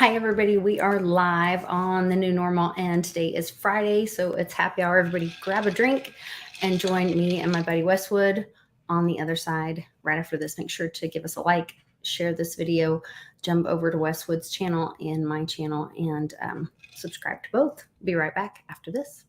Hi, everybody. We are live on the new normal, and today is Friday, so it's happy hour. Everybody grab a drink and join me and my buddy Westwood on the other side right after this. Make sure to give us a like, share this video, jump over to Westwood's channel and my channel, and subscribe to both. Be right back after this.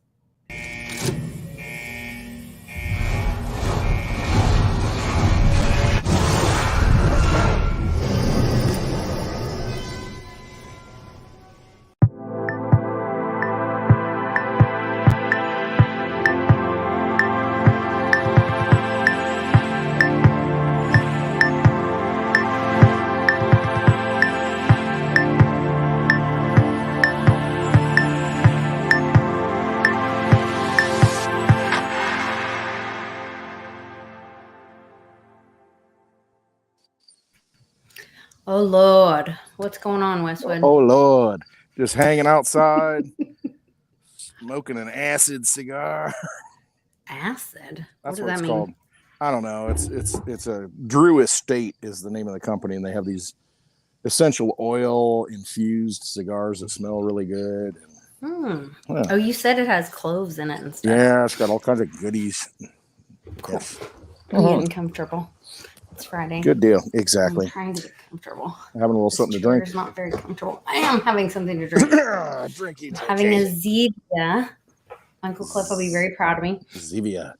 Oh, Lord. What's going on, Westwood? Oh, Lord. Just hanging outside, smoking an acid cigar. Acid? That's what what does it's that called. mean? I don't know. It's a Drew Estate is the name of the company, and they have these essential oil infused cigars that smell really good. Yeah. Yeah. Oh, you said it has cloves in it and stuff. Yeah, it's got all kinds of goodies. Cool. Yes. I'm getting comfortable. It's Friday. Good deal. Exactly. I'm trying to get comfortable. Having a little something to drink. It's not very comfortable. I am having something to drink. Drinky. Having a Zevia. Uncle Cliff will be very proud of me. Zevia.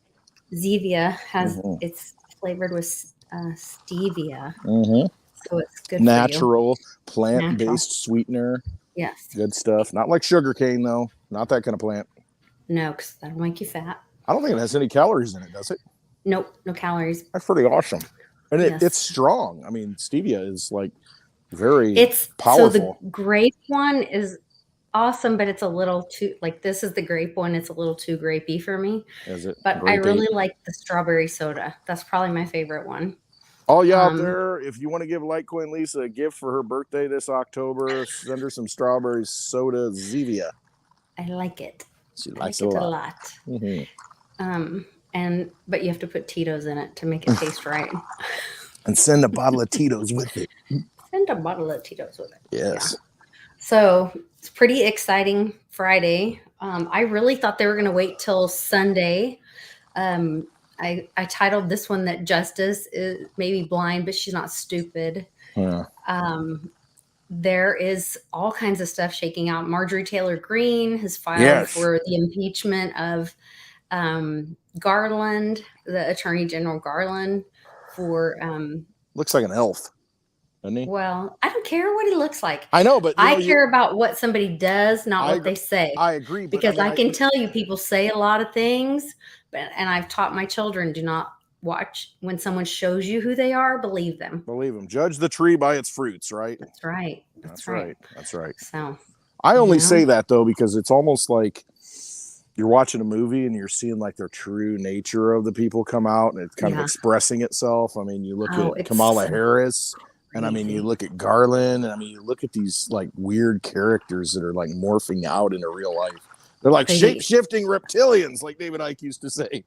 Zevia has it's flavored with stevia, so it's good. Natural plant-based sweetener. Yes. Good stuff. Not like sugar cane though. Not that kind of plant. No, because that'll make you fat. I don't think it has any calories in it, does it? Nope, no calories. That's pretty awesome. And it's strong. I mean, stevia is like very powerful. So the grape one is awesome, but it's a little too, like, this is the grape one. It's a little too grapey for me. Is it? But I really like the strawberry soda. That's probably my favorite one. All you out there, if you want to give Litecoin Lisa a gift for her birthday this October, send her some strawberry soda Zevia. I like it. She likes it a lot. But you have to put Tito's in it to make it taste right. And send a bottle of Tito's with it. Send a bottle of Tito's with it. Yes. Yeah. So it's pretty exciting Friday. I really thought they were going to wait till Sunday. I titled this one that Justice is maybe blind, but she's not stupid. Yeah. There is all kinds of stuff shaking out. Marjorie Taylor Greene has filed for the impeachment of Garland, the Attorney General Garland, for looks like an elf, doesn't he? Well, I don't care what he looks like. I know, but I care about what somebody does, not what they say. I agree, because I can tell you, people say a lot of things, and I've taught my children, do not watch when someone shows you who they are. Believe them. Believe them. Judge the tree by its fruits, right? That's right. That's right. That's right. So I only say that though because it's almost like you're watching a movie and you're seeing like their true nature of the people come out, and it's kind of expressing itself. I mean, you look at Kamala Harris, and I mean, you look at Garland, and I mean, you look at these like weird characters that are like morphing out into real life. They're like shape-shifting reptilians, like David Icke used to say.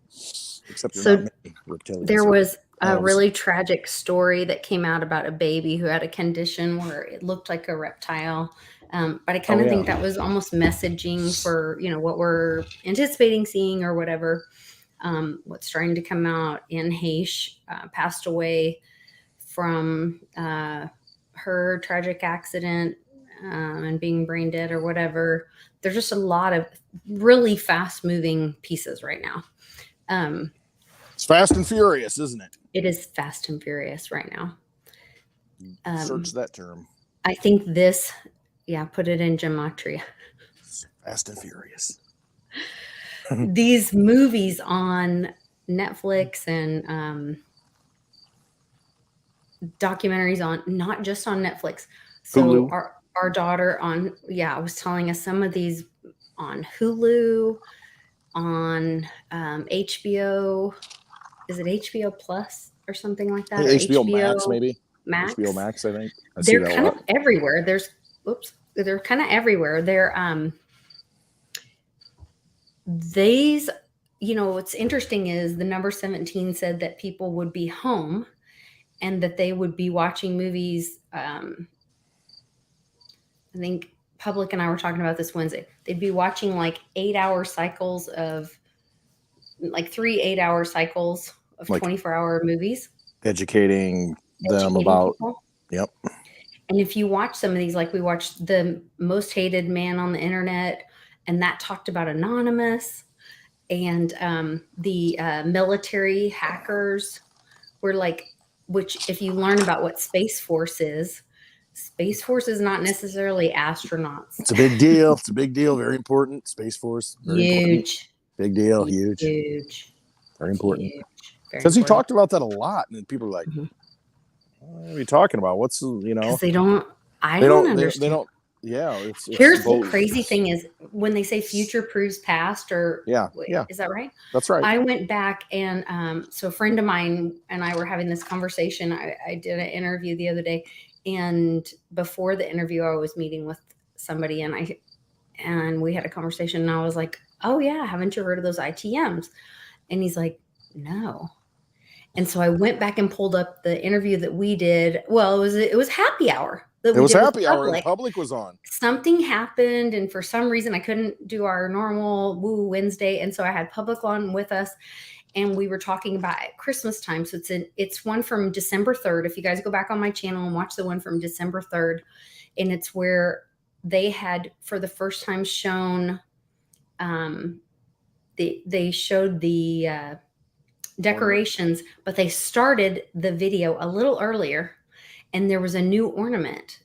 Except they're not reptilians. There was a really tragic story that came out about a baby who had a condition where it looked like a reptile. But I kind of think that was almost messaging for, what we're anticipating seeing or whatever. What's trying to come out in Haish passed away from her tragic accident and being brain dead or whatever. There's just a lot of really fast moving pieces right now. It's fast and furious, isn't it? It is fast and furious right now. Search that term. I think this, put it in gematria. Fast and furious. These movies on Netflix and documentaries on, not just on Netflix. So Hulu. Our daughter I was telling us some of these on Hulu, on HBO. Is it HBO Plus or something like that? HBO Max, maybe. Max. HBO Max, I think. They're kind of everywhere. They're kind of everywhere. They're these, what's interesting is the number 17 said that people would be home and that they would be watching movies I think Public and I were talking about this Wednesday. They'd be watching like 8-hour cycles of like 3 8-hour cycles of Like 24-hour movies. Educating them Educating about, people. yep. And if you watch some of these, like we watched The Most Hated Man on the Internet, and that talked about Anonymous, and the military hackers were like, which if you learn about what Space Force is not necessarily astronauts. It's a big deal. It's a big deal. Very important. Space Force. Very important. Huge. Big deal. Huge. Huge. Very important. Because he talked about that a lot, and people are like, mm-hmm. what are you talking about? What's, because they don't understand. They don't. Yeah. Here's the crazy thing is when they say future proves past, or yeah. Is that right? That's right. I went back and so a friend of mine and I were having this conversation. I did an interview the other day, and before the interview I was meeting with somebody, and we had a conversation, and I was like, oh yeah, haven't you heard of those ITMs? And he's like, no. And so I went back and pulled up the interview that we did. Well, it was happy hour. It was happy hour and Public was on. Something happened, and for some reason I couldn't do our normal Woo Wednesday, and so I had Public on with us, and we were talking about Christmas time. So it's one from December 3rd. If you guys go back on my channel and watch the one from December 3rd, and it's where they had for the first time shown they showed the decorations, but they started the video a little earlier, and there was a new ornament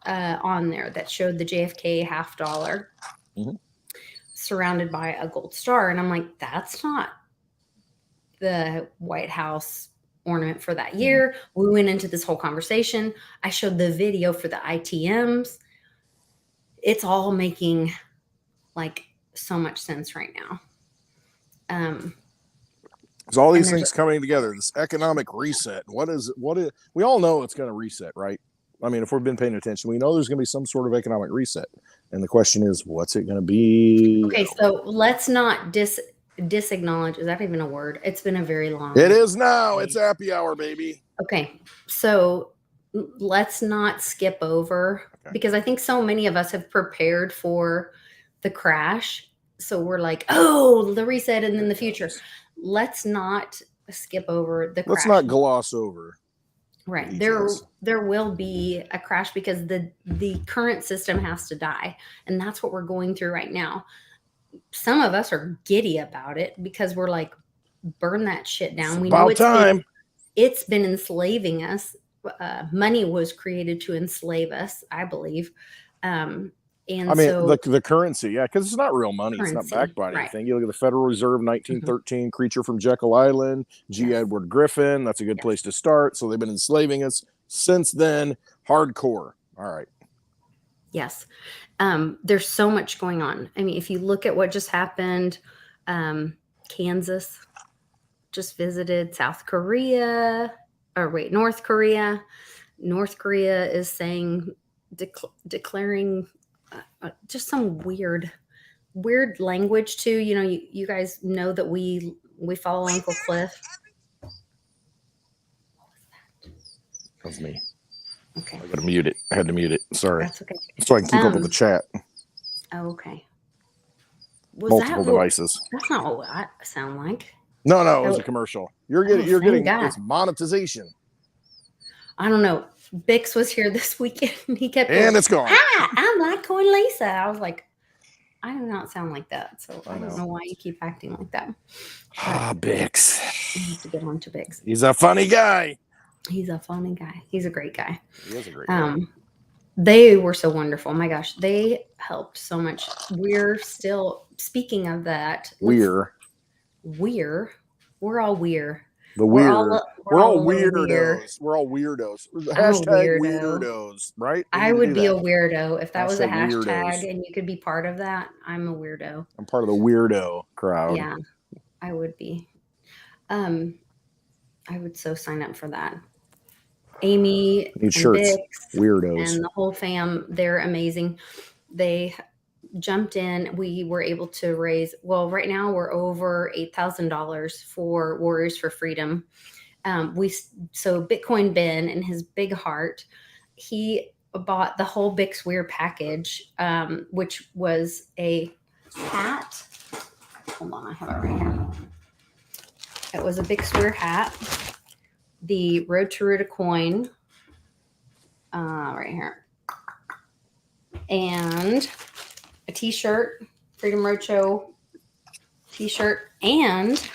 on there that showed the JFK $50 surrounded by a gold star. And I'm like, that's not the White House ornament for that year. We went into this whole conversation. I showed the video for the ITMs. It's all making like so much sense right now. There's all these things coming together. This economic reset. What is? We all know it's going to reset, right? I mean, if we've been paying attention, we know there's going to be some sort of economic reset. And the question is, what's it going to be? Okay, so let's not disacknowledge. Is that even a word? It's been a very long. It is now. It's happy hour, baby. Okay, so let's not skip over because I think so many of us have prepared for the crash. So we're like, oh, the reset and then the future. Let's not skip over the crash. Let's not gloss over. Right. There will be a crash because the current system has to die. And that's what we're going through right now. Some of us are giddy about it because we're like, burn that shit down. We know it's been enslaving us. Money was created to enslave us, I believe. And I mean, the currency, yeah, because it's not real money. It's not backed by anything. You look at the Federal Reserve, 1913, creature from Jekyll Island, G. Edward Griffin. That's a good place to start. So they've been enslaving us since then. Hardcore. All right. Yes. There's so much going on. I mean, if you look at what just happened, Kansas just visited North Korea. North Korea is saying, declaring just some weird language too. You know, you guys know that we follow Uncle Cliff. What was that? That was me. Okay. I gotta mute it. I had to mute it. Sorry. That's okay. So I can keep up with the chat. Oh, okay. Multiple devices. That's not what I sound like. No, it was a commercial. You're getting it's monetization. I don't know. Bix was here this weekend. He kept going, it's gone. I'm Litecoin Lisa. I was like, I do not sound like that. So I don't know why you keep acting like that. Bix. I have to get on to Bix. He's a funny guy. He's a funny guy. He's a great guy. He is a great guy. They were so wonderful. My gosh, they helped so much. We're still speaking of that. We're all weird. We're all weirdos. We're all weirdos. Hashtag weirdos, right? I would be a weirdo if that was a hashtag and you could be part of that. I'm a weirdo. I'm part of the weirdo crowd. Yeah, I would be. I would so sign up for that. Amy and Bix, weirdos, and the whole fam, they're amazing. They jumped in. We were able to raise, well, right now we're over $8,000 for Warriors for Freedom. So Bitcoin Ben and his big heart, he bought the whole Big Swear package, which was a hat. Hold on, I have it right here. It was a Big Swear hat, the Road to Litecoin, right here, and a t-shirt, Freedom Roadshow t-shirt, and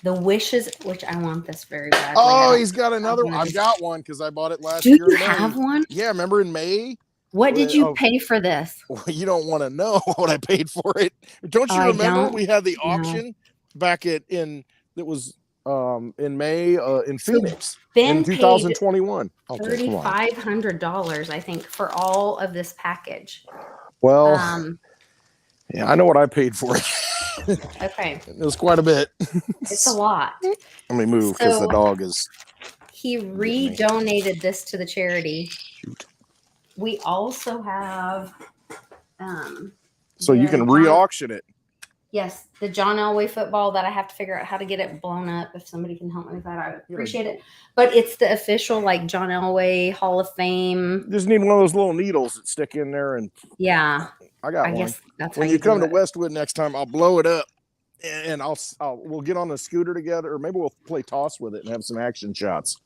the Wishes, which I want this very badly. Oh, he's got another one. I've got one because I bought it last year. Do you have one? Yeah, remember in May? What did you pay for this? Well, you don't want to know what I paid for it. Don't you remember we had the auction back in May in Phoenix in 2021? $3,500, I think, for all of this package. Well, yeah, I know what I paid for it. Okay. It was quite a bit. It's a lot. Let me move because the dog is. He re-donated this to the charity. Shoot. We also have. So you can re-auction it. Yes, the John Elway football that I have to figure out how to get it blown up. If somebody can help me with that, I would appreciate it. But it's the official like John Elway Hall of Fame. Just need one of those little needles that stick in there, and yeah, I got one. Guess that's when you come to Westwood next time, I'll blow it up, and we'll get on the scooter together, or maybe we'll play toss with it and have some action shots.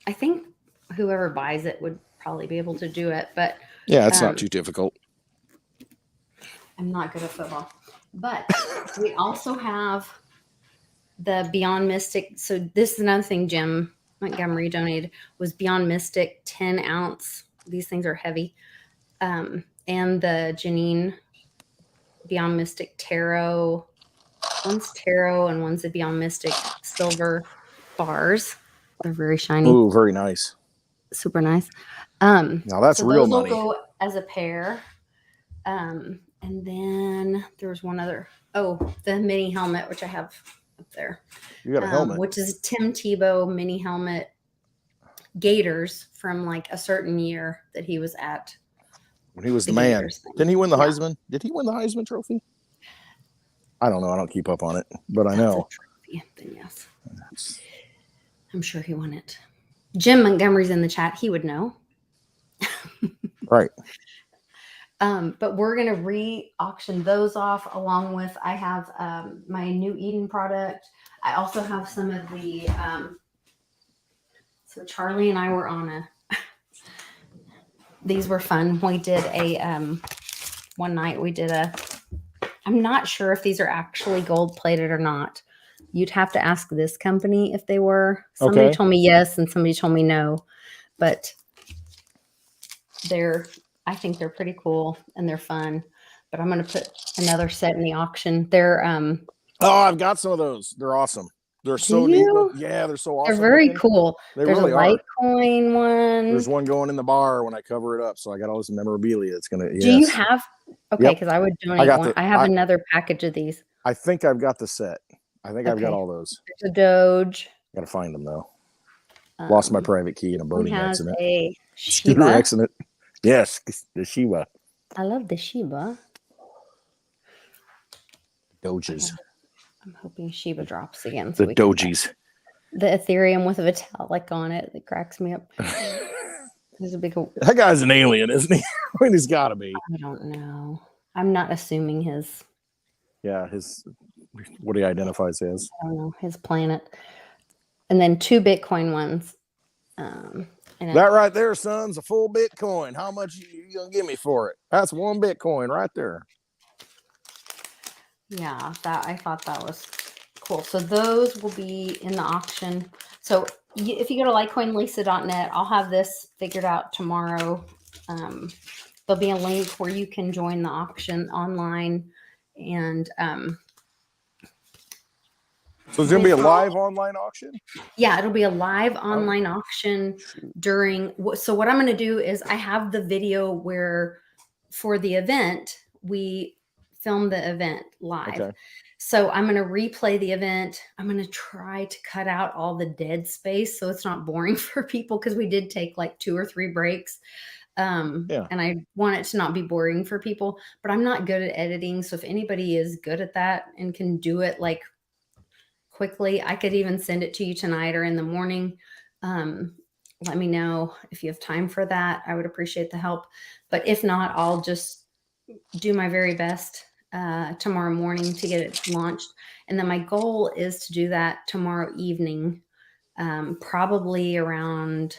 I think whoever buys it would probably be able to do it, but yeah, it's not too difficult. I'm not good at football. But we also have the Beyond Mystic. So this is another thing Jim Montgomery donated, was Beyond Mystic 10 ounce. These things are heavy. And the Janine Beyond Mystic Tarot. One's Tarot and one's the Beyond Mystic silver bars. They're very shiny. Ooh, very nice. Super nice. Now that's real money. Will go as a pair. And then there's one other. Oh, the mini helmet, which I have up there. You got a helmet. Which is Tim Tebow mini helmet Gators from like a certain year that he was at. When he was the man. Didn't he win the Heisman? Did he win the Heisman trophy? I don't know. I don't keep up on it, but I know. Then yes. I'm sure he won it. Jim Montgomery's in the chat. He would know. Right. But we're going to re-auction those off along with, I have my new Eden product. I also have some of the, so Charlie and I were on these were fun. We did one night we did I'm not sure if these are actually gold plated or not. You'd have to ask this company if they were. Somebody told me yes and somebody told me no, but I think they're pretty cool and they're fun, but I'm going to put another set in the auction. They're, I've got some of those. They're awesome. They're so neat. Yeah, they're so awesome. They're very cool. There's really a Litecoin one. There's one going in the bar when I cover it up. So I got all this memorabilia. It's going to, Do you have, because I would donate one. I have another package of these. I think I've got the set. I think I've got all those. There's a Doge. Got to find them though. Lost my private key in a boating accident. A Scooter accident. Yes, the Shiba. I love the Shiba. Doges. I'm hoping Shiba drops again. So the Doges. The Ethereum with a Vitalik on it that cracks me up. There's a big. That guy's an alien, isn't he? I mean, he's got to be. I don't know. I'm not assuming his. Yeah, what he identifies as. I don't know, his planet. And then 2 Bitcoin ones. That right there, son's a full Bitcoin. How much you gonna give me for it? That's 1 Bitcoin right there. Yeah, I thought that was cool. So those will be in the auction. So if you go to litecoinlisa.net, I'll have this figured out tomorrow. There'll be a link where you can join the auction online, and so it's going to be a live online auction? Yeah, it'll be a live online auction during. So what I'm going to do is I have the video where for the event, we film the event live. Okay. So I'm going to replay the event. I'm going to try to cut out all the dead space so it's not boring for people, because we did take like 2 or 3 breaks. And I want it to not be boring for people, but I'm not good at editing. So if anybody is good at that and can do it like quickly, I could even send it to you tonight or in the morning. let me know if you have time for that. I would appreciate the help. But if not, I'll just do my very best tomorrow morning to get it launched. And then my goal is to do that tomorrow evening, probably around,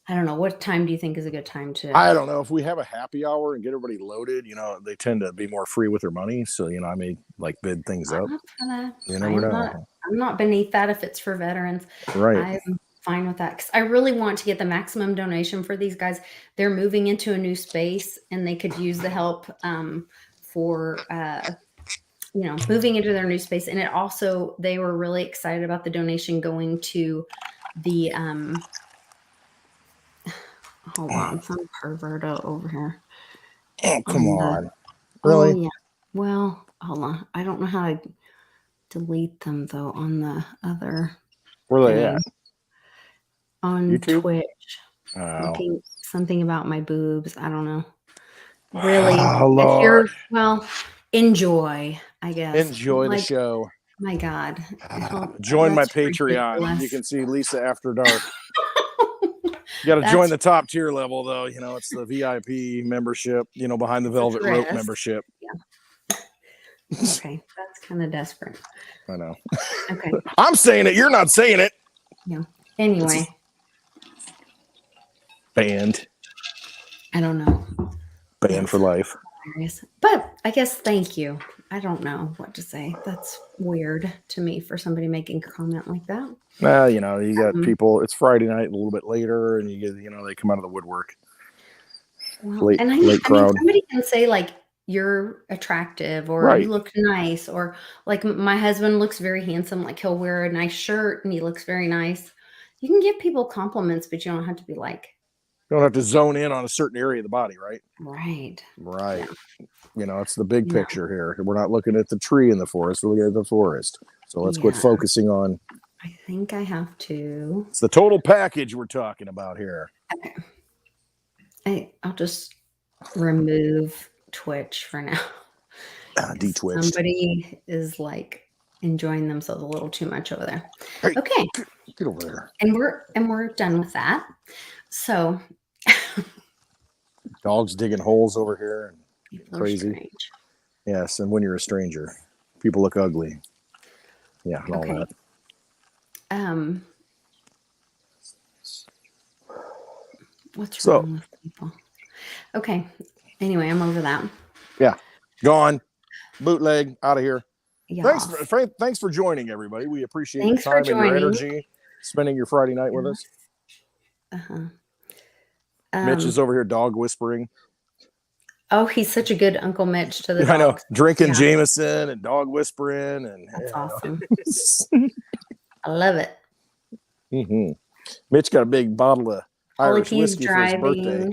I don't know, what time do you think is a good time to? I don't know. If we have a happy hour and get everybody loaded, they tend to be more free with their money. So, I may like bid things up. You never know. I'm not beneath that if it's for veterans. Right. I'm fine with that because I really want to get the maximum donation for these guys. They're moving into a new space and they could use the help for moving into their new space. And it also, they were really excited about the donation going to the hold on, some pervert over here. Oh, come on. Really? Oh, yeah. Well, hold on. I don't know how to delete them though on the other. Where are they at? On YouTube? Twitch. Looking something about my boobs. I don't know. Really? Oh, Lord. Well, enjoy, I guess. Enjoy the show. My God. Join my Patreon. Ridiculous. You can see Lisa After Dark. You got to join the top tier level, though. It's the VIP membership, behind the velvet rope membership. Yeah. Okay. That's kind of desperate. I know. Okay. I'm saying it. You're not saying it. Yeah. Anyway. Banned. I don't know. Banned for life. But I guess thank you. I don't know what to say. That's weird to me for somebody making a comment like that. Well, you got people, it's Friday night a little bit later and you get, they come out of the woodwork. Well, late crowd. Somebody can say like, you're attractive or you look nice, or like my husband looks very handsome. Like he'll wear a nice shirt and he looks very nice. You can give people compliments, but you don't have to be like. You don't have to zone in on a certain area of the body, right? Right. Yeah. It's the big picture here. We're not looking at the tree in the forest. We're looking at the forest. So let's quit focusing on. I think I have to. It's the total package we're talking about here. Okay. I'll just remove Twitch for now. De-twitched. Somebody is like enjoying themselves a little too much over there. Hey, okay. Get over there. And we're done with that. So dogs digging holes over here and crazy. Yes, and when you're a stranger, people look ugly. Yeah, and all that. What's wrong with people? Okay. Anyway, I'm over that. Yeah. Gone. Bootleg out of here. Yeah. Thanks for joining, everybody. We appreciate your time and your energy, spending your Friday night with us. Mitch is over here dog whispering. Oh, he's such a good Uncle Mitch to the dogs. I know. Drinking Jameson and dog whispering. That's awesome. I love it. Mm-hmm. Mitch got a big bottle of Irish whiskey for his birthday. Yeah.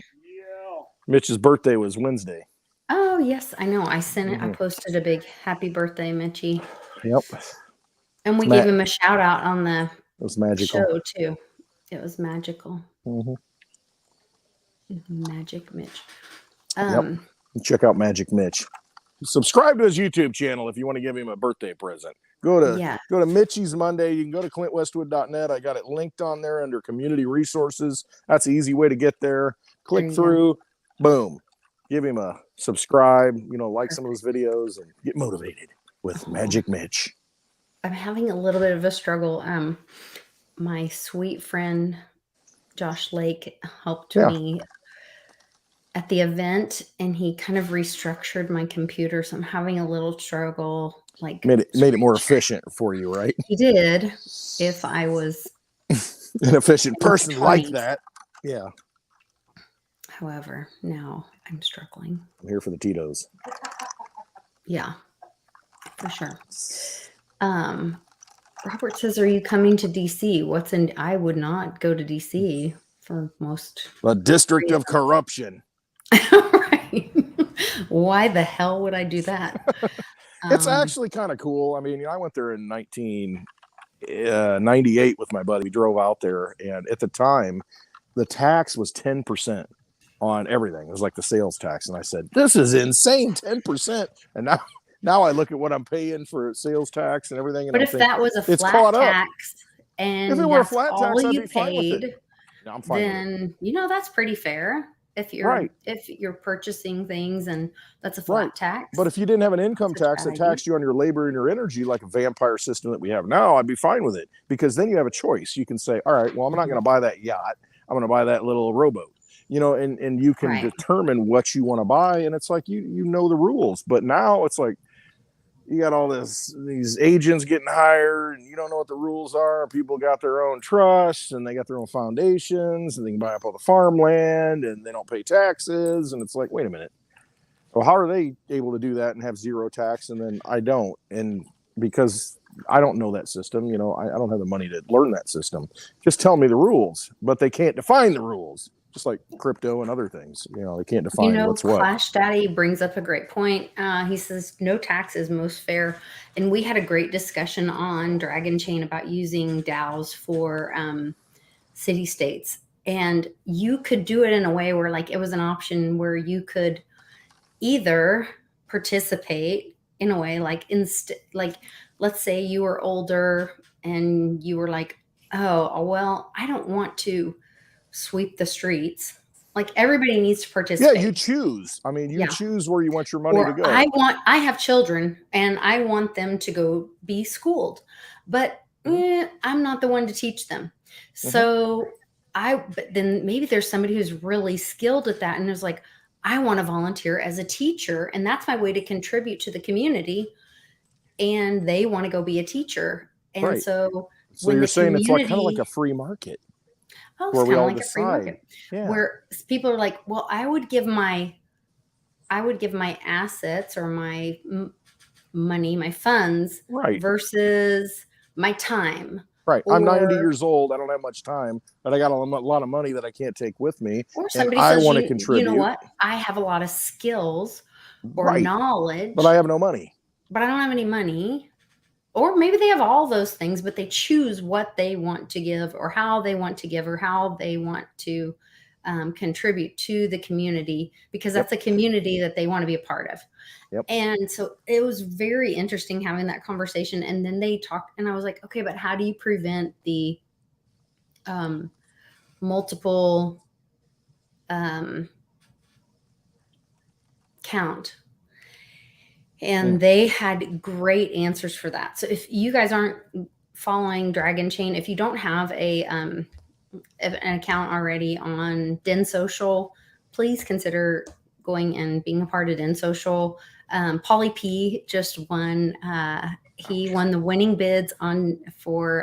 Mitch's birthday was Wednesday. Oh, yes. I know. I sent it. I posted a big happy birthday, Mitchie. Yep. And we gave him a shout out on the show, too. It was magical. Mm-hmm. Magic Mitch. Check out Magic Mitch. Subscribe to his YouTube channel if you want to give him a birthday present. Go to Mitchie's Monday. You can go to clintwestwood.net. I got it linked on there under community resources. That's an easy way to get there. Click through. Boom. Give him a subscribe. Like some of his videos and get motivated with Magic Mitch. I'm having a little bit of a struggle. My sweet friend Josh Lake helped me at the event, and he kind of restructured my computer, so I'm having a little struggle. Like made it more efficient for you, right? He did. If I was an efficient person like that, yeah. However, now I'm struggling. I'm here for the Tito's. Yeah, for sure. Robert says, "Are you coming to DC? I would not go to DC for most. The District of Corruption. Right. Why the hell would I do that? It's actually kind of cool. I mean, I went there in 1998 with my buddy. We drove out there, and at the time, the tax was 10% on everything. It was like the sales tax, and I said, "This is insane, 10%." And now I look at what I'm paying for sales tax and everything. And but if that was a flat tax, and if it were a flat tax, I'd be fine with it. I'm fine with it. then, that's pretty fair Right. if you're purchasing things and that's a Right. flat But tax. if you didn't have an That's income such a tax bad that idea. taxed you on your labor and your energy, like a vampire system that we have now, I'd be fine with it, because then you have a choice. You can say, all right, well, I'm not going to buy that yacht. I'm going to buy that little rowboat, and you can Right. determine what you want to buy. And it's like, you know the rules. But now it's like, you got all these agents getting hired, and you don't know what the rules are. People got their own trusts and they got their own foundations, and they can buy up all the farmland and they don't pay taxes. And it's like, wait a minute. Well, how are they able to do that and have zero tax, and then I don't? And because I don't know that system, I don't have the money to learn that system. Just tell me the rules, but they can't define the rules. Just like crypto and other things, they can't define what's what. Clash Daddy brings up a great point. He says no tax is most fair. And we had a great discussion on Dragon Chain about using DAOs for city states. And you could do it in a way where like it was an option where you could either participate in a way like like let's say you were older and you were like, oh well, I don't want to sweep the streets. Like everybody needs to participate. Yeah, you choose. I mean, you Yeah. choose where you want your money to Or go. I have children and I want them to go be schooled, but I'm not the one to teach them. So but then maybe there's somebody who's really skilled at that and is like, I want to volunteer as a teacher and that's my way to contribute to the community. And they want to go be a teacher. And Right. So you're the saying it's like kind of community, like a free market oh, it's where we kind of all like a free decide. market Yeah. where people are like, well, I would give my assets or my money, my funds Right. versus my time. Right. I'm 90 years old. I don't have much time, but I got a lot of money that I can't take with me. Or And somebody I says, want to you contribute. know what? I have a lot of skills or Right. knowledge, but I have no money. But I don't have any money. Or maybe they have all those things, but they choose what they want to give or how they want to give or how they want to contribute to the community because that's a community that they want to be a part of. Yep. And so it was very interesting having that conversation. And then they talked and I was like, okay, but how do you prevent the multiple count? And they had great answers for that. So if you guys aren't following Dragon Chain, if you don't have an account already on Den Social, please consider going and being a part of Den Social. Pauly P just won. He won the winning bids for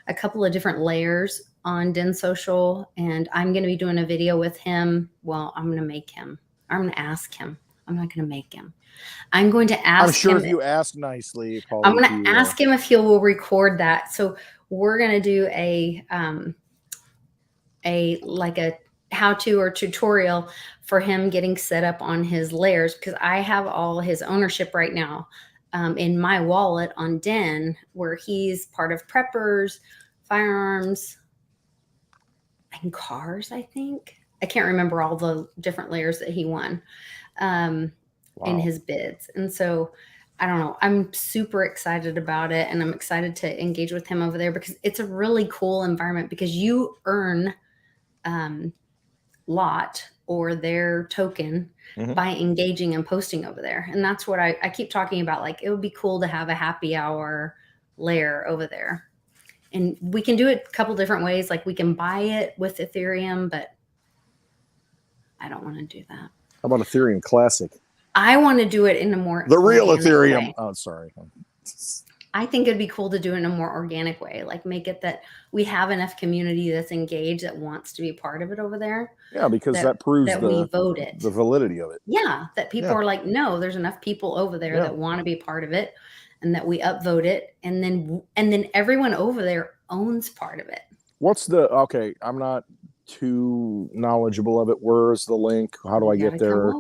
a couple of different layers on Den Social, and I'm going to be doing a video with him. Well, I'm going to make him. I'm going to ask him. I'm not going to make him. I'm going to ask him. I'm sure if you ask nicely, Pauly, I'm going to ask him if he will record that. So we're going to do a how-to or tutorial for him getting set up on his layers because I have all his ownership right now in my wallet on Den, where he's part of preppers, firearms, and cars, I think. I can't remember all the different layers that he won in his bids. And so I don't know. I'm super excited about it. And I'm excited to engage with him over there because it's a really cool environment because you earn lot or their token by engaging and posting over there. And that's what I keep talking about. Like, it would be cool to have a happy hour layer over there. And we can do it a couple different ways. Like we can buy it with Ethereum, but I don't want to do that. How about Ethereum Classic? I want to do it in a more the real Ethereum way. Oh, sorry. I think it'd be cool to do it in a more organic way, like make it that we have enough community that's engaged that wants to be a part of it over there. Yeah, because that proves we voted the validity of it. Yeah, that people are like, no, there's enough people over there that want to be a part of it, and that we upvote it, and then everyone over there owns part of it. What's okay? I'm not too knowledgeable of it. Where's the link? How do I get there?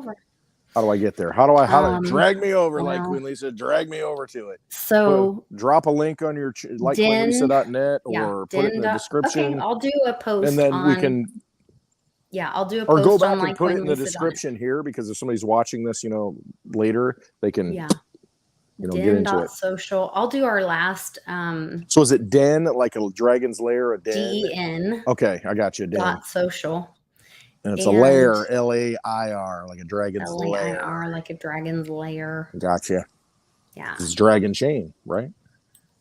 How do I get there? How do I drag me over? Like Queen Lisa, drag me over to it. So drop a link on your litecoinlisa.net or put it in the description. Okay, I'll do a post, and then we can. Yeah, I'll do a post. Or go back and put it in the description here because if somebody's watching this, later, they can. Yeah. get into it. Den.social. I'll do our last. So is it den, like a dragon's lair, a den? DEN. Okay, I got you. Den. .social. And it's a lair, LAIR, like a dragon's lair. LAIR, like a dragon's lair. Gotcha. Yeah. It's Dragon Chain, right?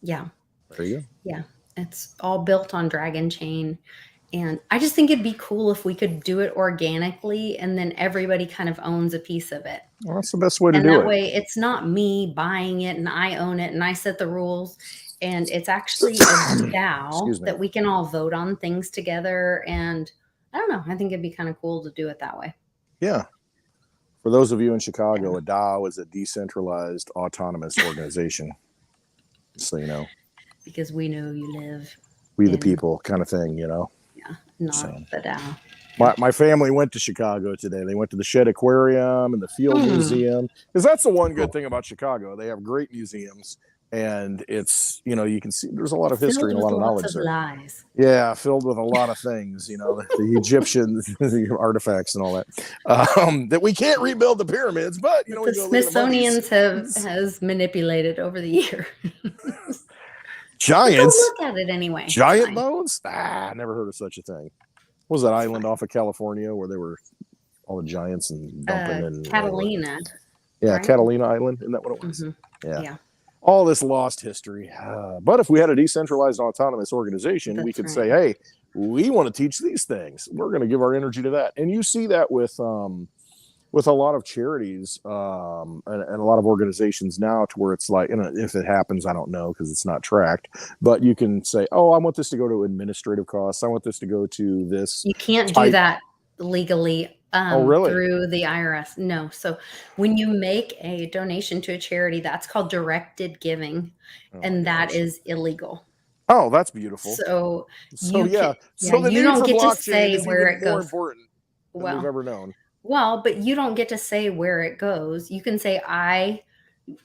Yeah. There you go. Yeah. It's all built on Dragon Chain. And I just think it'd be cool if we could do it organically and then everybody kind of owns a piece of it. Well, that's the best way to do it. And that way it's not me buying it and I own it and I set the rules. And it's actually a DAO that we can all vote on things together. And I don't know. I think it'd be kind of cool to do it that way. Yeah. For those of you in Chicago, a DAO is a decentralized autonomous organization. So, you know. Because we know you live. We the people kind of thing, you know. Yeah, not the DAO. My family went to Chicago today. They went to the Shed Aquarium and the Field Museum. Because that's the one good thing about Chicago. They have great museums. And it's, you know, you can see there's a lot of history and a lot of knowledge there. Lies. Yeah, filled with a lot of things, you know, the Egyptian the artifacts and all that. That we can't rebuild the pyramids, but, you know, the Smithsonian's has manipulated over the years. Giants. Look at it anyway. Giant bones? I never heard of such a thing. What was that island off of California where they were all the giants and dumping and Catalina. Yeah, right? Catalina Island. Isn't that what it was? Mm-hmm. Yeah. All this lost history. But if we had a decentralized autonomous organization, we could say, hey, we want to teach these things. We're going to give our energy to that. And you see that with a lot of charities and a lot of organizations now, to where it's like, and if it happens, I don't know because it's not tracked, but you can say, oh, I want this to go to administrative costs. I want this to go to this. You can't do that legally really? Through the IRS. No. So when you make a donation to a charity, that's called directed giving, and that is illegal. Oh, that's beautiful. So you don't get to say where it goes. Important than we've ever known. Well, but you don't get to say where it goes. You can say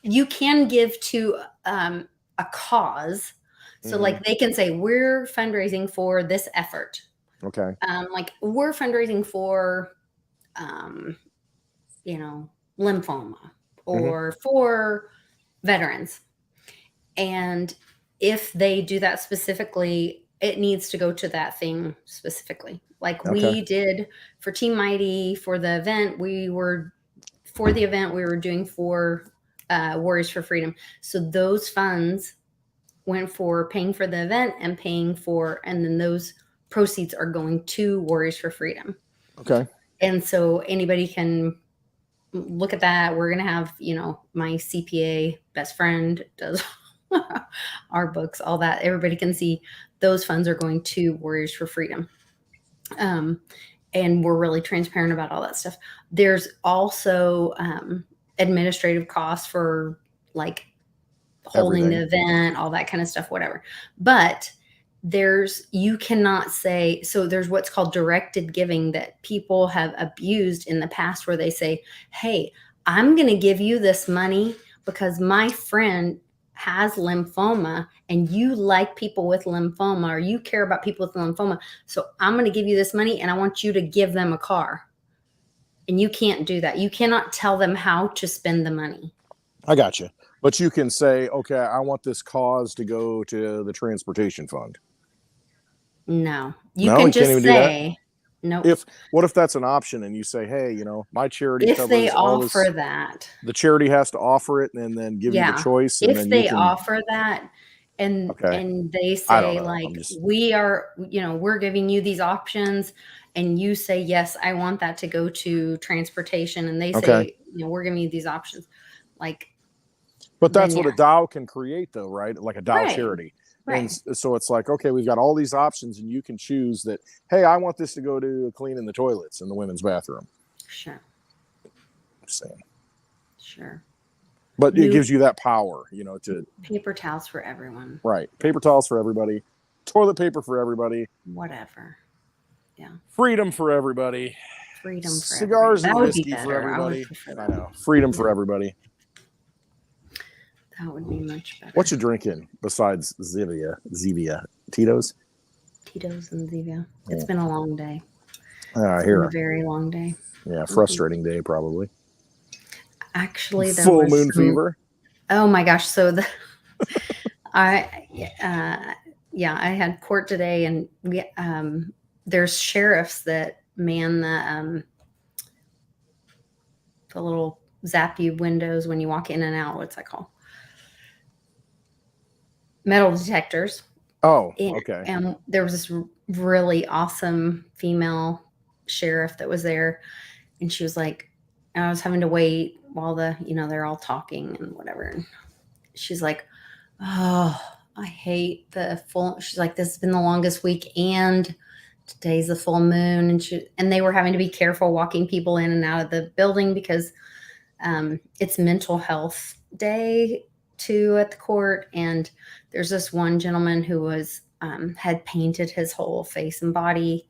you can give to a cause. So like they can say, we're fundraising for this effort. Okay. Like we're fundraising for, lymphoma or for veterans. And if they do that specifically, it needs to go to that thing specifically. Like we did for Team Mighty for the event, we were doing for Warriors for Freedom. So those funds went for paying for the event and then those proceeds are going to Warriors for Freedom. Okay. And so anybody can look at that. We're going to have, my CPA best friend does our books, all that. Everybody can see those funds are going to Warriors for Freedom. And we're really transparent about all that stuff. There's also administrative costs for like holding the event, all that kind of stuff, whatever. But you cannot say, so there's what's called directed giving that people have abused in the past, where they say, hey, I'm going to give you this money because my friend has lymphoma and you like people with lymphoma, or you care about people with lymphoma. So I'm going to give you this money and I want you to give them a car. And you can't do that. You cannot tell them how to spend the money. I got you. But you can say, okay, I want this cause to go to the transportation fund. No, you can just say, no. What if that's an option and you say, hey, my charity if covers they all offer this, that, the charity has to offer it and then give you the choice. And if then they offer that and they say we're giving you these options and you say, yes, I want that to go to transportation. And they say, we're giving you these options. But that's what a DAO can create though, right? Like a DAO charity. Right. And so it's like, okay, we've got all these options and you can choose that, hey, I want this to go to cleaning the toilets in the women's bathroom. Sure. Saying. Sure. But it gives you that power, to paper towels for everyone. Right. Paper towels for everybody. Toilet paper for everybody. Whatever. Yeah. Freedom for everybody. Freedom for cigars everybody. and whiskey for everybody. I know. Freedom for everybody. That would be much better. What you drinking besides Zevia? Tito's? Tito's and Zevia. It's been a long day. I hear a very long day. Yeah, frustrating day probably. Actually, full moon fever. Oh my gosh. So I, yeah, I had court today, and there's sheriffs that man the little zappy windows when you walk in and out. What's that called? Metal detectors. Oh, okay. And there was this really awesome female sheriff that was there, and she was like, I was having to wait while they're all talking and whatever. And she's like, oh, I hate the full. She's like, this has been the longest week, and today's the full moon, and they were having to be careful walking people in and out of the building because it's mental health day too at the court. And there's this one gentleman who was had painted his whole face and body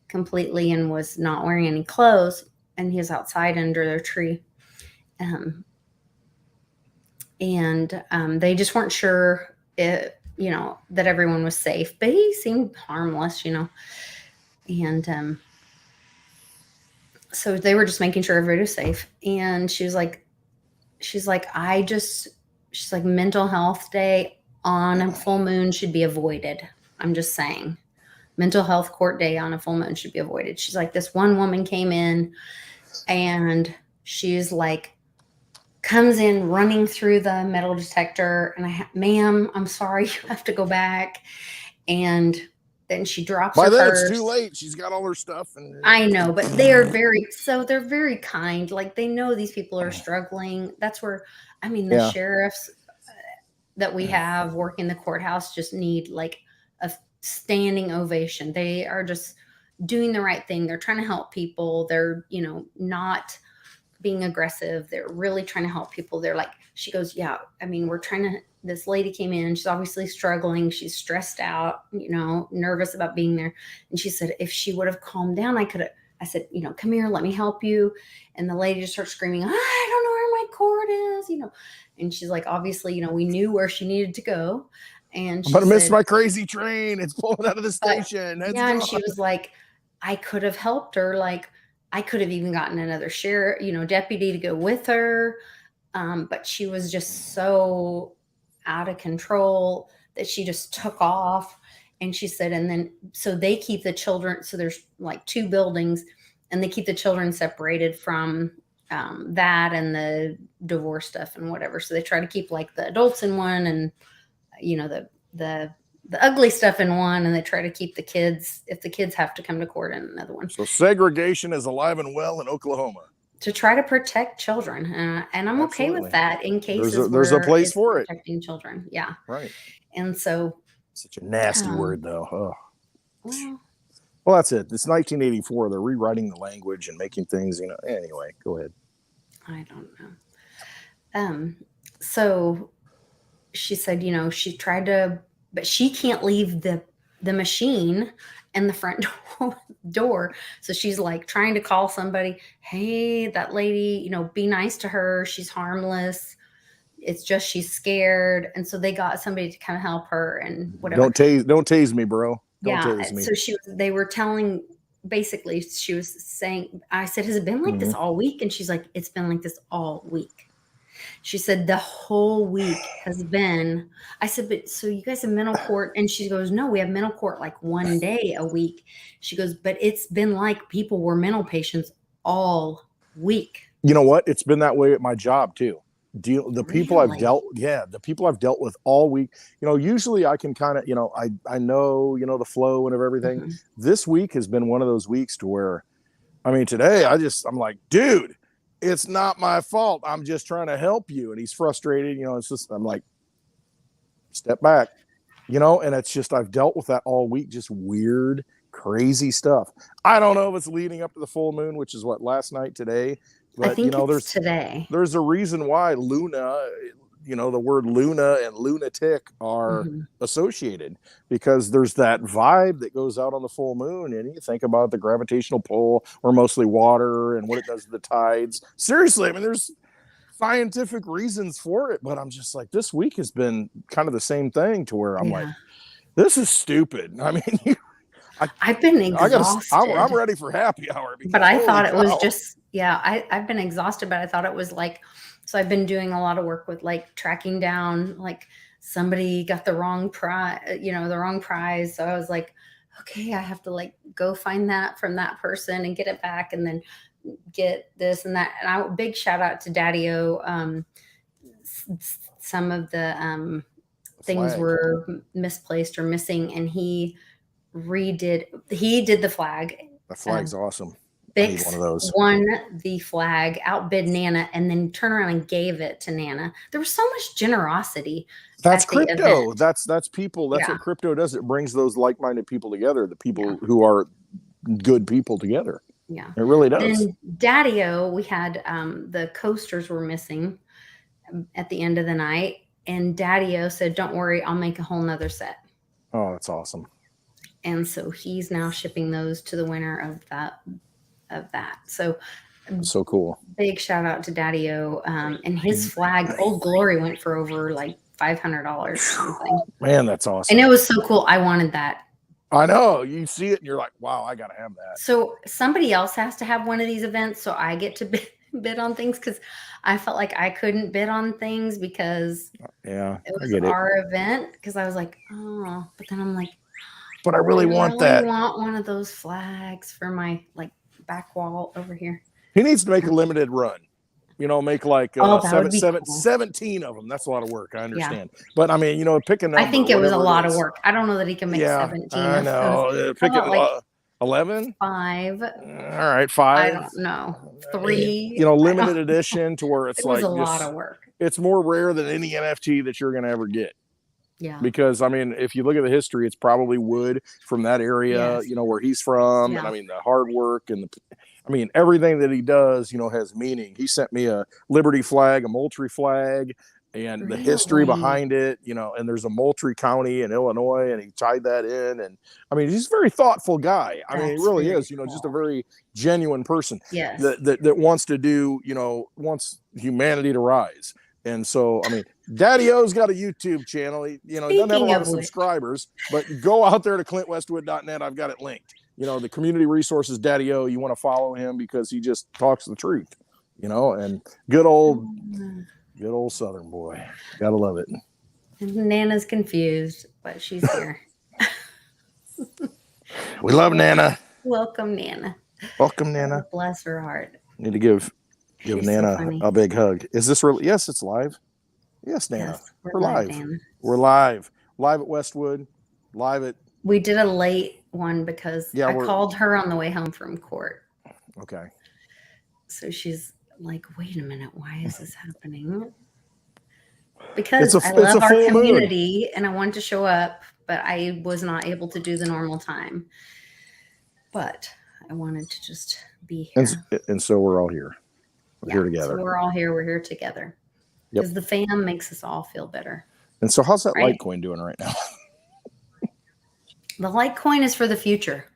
completely and was not wearing any clothes, and he was outside under their tree. And they just weren't sure that everyone was safe, but he seemed harmless, and so they were just making sure everybody was safe. And she's like, mental health day on a full moon should be avoided. I'm just saying, mental health court day on a full moon should be avoided. She's like, this one woman came in, and she's like, comes in running through the metal detector, and ma'am, I'm sorry, you have to go back. And then she drops her then purse. It's too late. She's got all her stuff. I know, but they're very kind. Like, they know these people are struggling. That's where, the sheriffs that we have working the courthouse just need like a standing ovation. They are just doing the right thing. They're trying to help people. They're, not being aggressive. They're really trying to help people. They're like, she goes, yeah, this lady came in, she's obviously struggling. She's stressed out, nervous about being there. And she said, if she would have calmed down, I said, come here, let me help you. And the lady just starts screaming, I don't know where my cord is, and she's like, obviously, we knew where she needed to go. And I'm gonna miss my crazy train. It's pulling out of the station. And she was like, I could have helped her. Like, I could have even gotten another sheriff, deputy to go with her. But she was just so out of control that she just took off. And she said, and then, so they keep the children. So there's like 2 buildings, and they keep the children separated from that and the divorce stuff and whatever. So they try to keep like the adults in one, and, the ugly stuff in one, and they try to keep the kids, if the kids have to come to court, in another one. So segregation is alive and well in Oklahoma. To try to protect children. And I'm okay with that in cases there's a place for it. Protecting children. Yeah. Right. And so. Such a nasty word, though. Oh. Well, that's it. It's 1984. They're rewriting the language and making things, Anyway, go ahead. I don't know. So she said, she tried to, but she can't leave the machine and the front door. So she's like trying to call somebody. Hey, that lady, be nice to her. She's harmless. It's just she's scared. And so they got somebody to kind of help her and whatever. Don't tase me, bro. Don't tase me. So they were telling, basically, she was saying, I said, has it been like this all week? And she's like, it's been like this all week. She said the whole week has been. I said, but so you guys have mental court? And she goes, no, we have mental court like one day a week. She goes, but it's been like people were mental patients all week. You know what? It's been that way at my job too. The people I've dealt with all week, usually I can kind of, I know, the flow and of everything. Mm-hmm. This week has been one of those weeks to where, today I'm like, dude, it's not my fault. I'm just trying to help you. And he's frustrated, it's just, I'm like, step back, and it's just, I've dealt with that all week, just weird, crazy stuff. I don't know if it's leading up to the full moon, which is what, last night, today. But, I think it's today. There's a reason why Luna, the word Luna and lunatic are associated, because there's that vibe that goes out on the full moon. And you think about the gravitational pull, or mostly water, and what it does to the tides. Seriously, there's scientific reasons for it. But I'm just like, this week has been kind of the same thing, to where I'm like, this is stupid. I've been exhausted. I'm ready for happy hour. But I thought it was just, I've been exhausted, but I thought it was like So I've been doing a lot of work with like tracking down, like somebody got the wrong prize, the wrong prize. So I was like, okay, I have to like go find that from that person and get it back, and then get this and that. And big shout out to Daddy-O. Some of the things were misplaced or missing, and he did the flag. The flag's awesome. Bix one of those. Won the flag, outbid Nana, and then turned around and gave it to Nana. There was so much generosity. That's crypto. That's people. That's what crypto does. It brings those like-minded people together, the people who are good people together. Yeah, it really does. And Daddy-O, we had the coasters were missing at the end of the night, and Daddy-O said, "Don't worry, I'll make a whole nother set." Oh, that's awesome. And so he's now shipping those to the winner of that. So cool. Big shout out to Daddy-O. And his flag, Old Glory, went for over like $500 or something. Man, that's awesome. And it was so cool. I wanted that. I know. You see it and you're like, wow, I got to have that. So somebody else has to have one of these events, so I get to bid on things, because I felt like I couldn't bid on things because it was our event, because I was like, oh, but then I'm like, but I really want that. I want one of those flags for my like back wall over here. He needs to make a limited run. Make like 17 of them. That's a lot of work. I understand. Yeah. But I mean, pick a number. I think it was a lot of work. I don't know that he can make 17. I know. Pick it like 11? 5. All right, 5. I don't know. 3. Limited edition to where it's like a lot of work. It's more rare than any NFT that you're going to ever get. Yeah. Because I mean, if you look at the history, it's probably wood from that area, where he's from. Yeah. And I mean, the hard work and everything that he does, has meaning. He sent me a Liberty flag, a Moultrie flag, and the history behind it, and there's a Moultrie County in Illinois, and he tied that in. And I mean, he's a very thoughtful guy. I mean, he really is, cool. Just a very genuine person that wants to do, wants humanity to rise. And so, I mean, Daddy-O's got a YouTube channel. He, doesn't have a lot of subscribers, but go out there to clintwestwood.net. I've got it linked. The community resources Daddy-O, you want to follow him because he just talks the truth, and good old Southern boy. Gotta love it. Nana's confused, but she's here. We love Nana. Welcome, Nana. Welcome, Nana. Bless her heart. Need to give Nana a big hug. Is this really? Yes, it's live. Yes, Nana. Yes, we're live. Nana. We're live. Live at Westwood. Live at. We did a late one because I called her on the way home from court. Okay. So she's like, wait a minute, why is this happening? Because I love our community and I wanted to show up, but I was not able to do the normal time. But I wanted to just be here. And so we're all here. We're here together. So we're all here. We're here together. Because the fam makes us all feel better. And so how's that Litecoin doing right now? The Litecoin is for the future.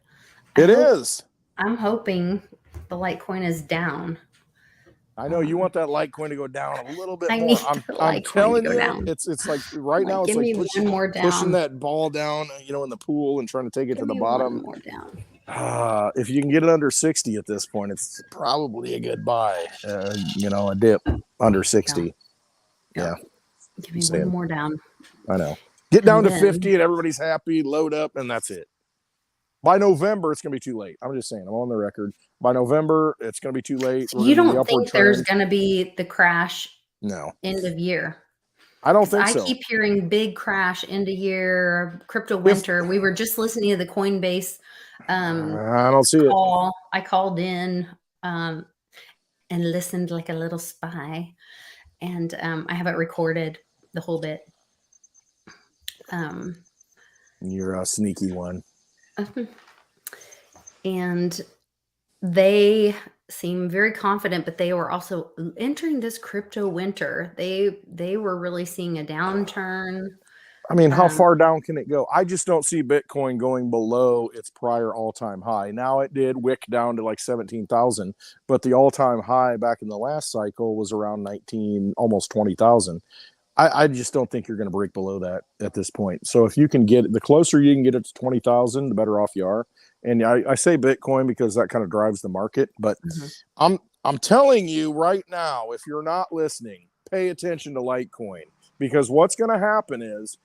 It is. I'm hoping the Litecoin is down. I know you want that Litecoin to go down a little bit more. I'm telling you, it's like right now it's like pushing that ball down, in the pool and trying to take it to the bottom. More down. If you can get it under 60 at this point, it's probably a good buy. A dip under 60. Yeah. Give me one more down. I know. Get down to 50 and everybody's happy, load up, and that's it. By November, it's going to be too late. I'm just saying, I'm on the record. By November, it's going to be too late. You don't think there's going to be the crash end of year? I don't think so. I keep hearing big crash end of year, crypto winter. We were just listening to the Coinbase I don't see call. I called in and listened like a little spy. And I have it recorded, the whole bit. You're a sneaky one. And they seem very confident, but they were also entering this crypto winter. They were really seeing a downturn. I mean, how far down can it go? I just don't see Bitcoin going below its prior all-time high. Now it did wick down to like 17,000, but the all-time high back in the last cycle was around 19, almost 20,000. I just don't think you're going to break below that at this point. So if you can get it, the closer you can get it to 20,000, the better off you are. And I say Bitcoin because that kind of drives the market, but I'm I'm telling you right now, if you're not listening, pay attention to Litecoin, because what's going to happen is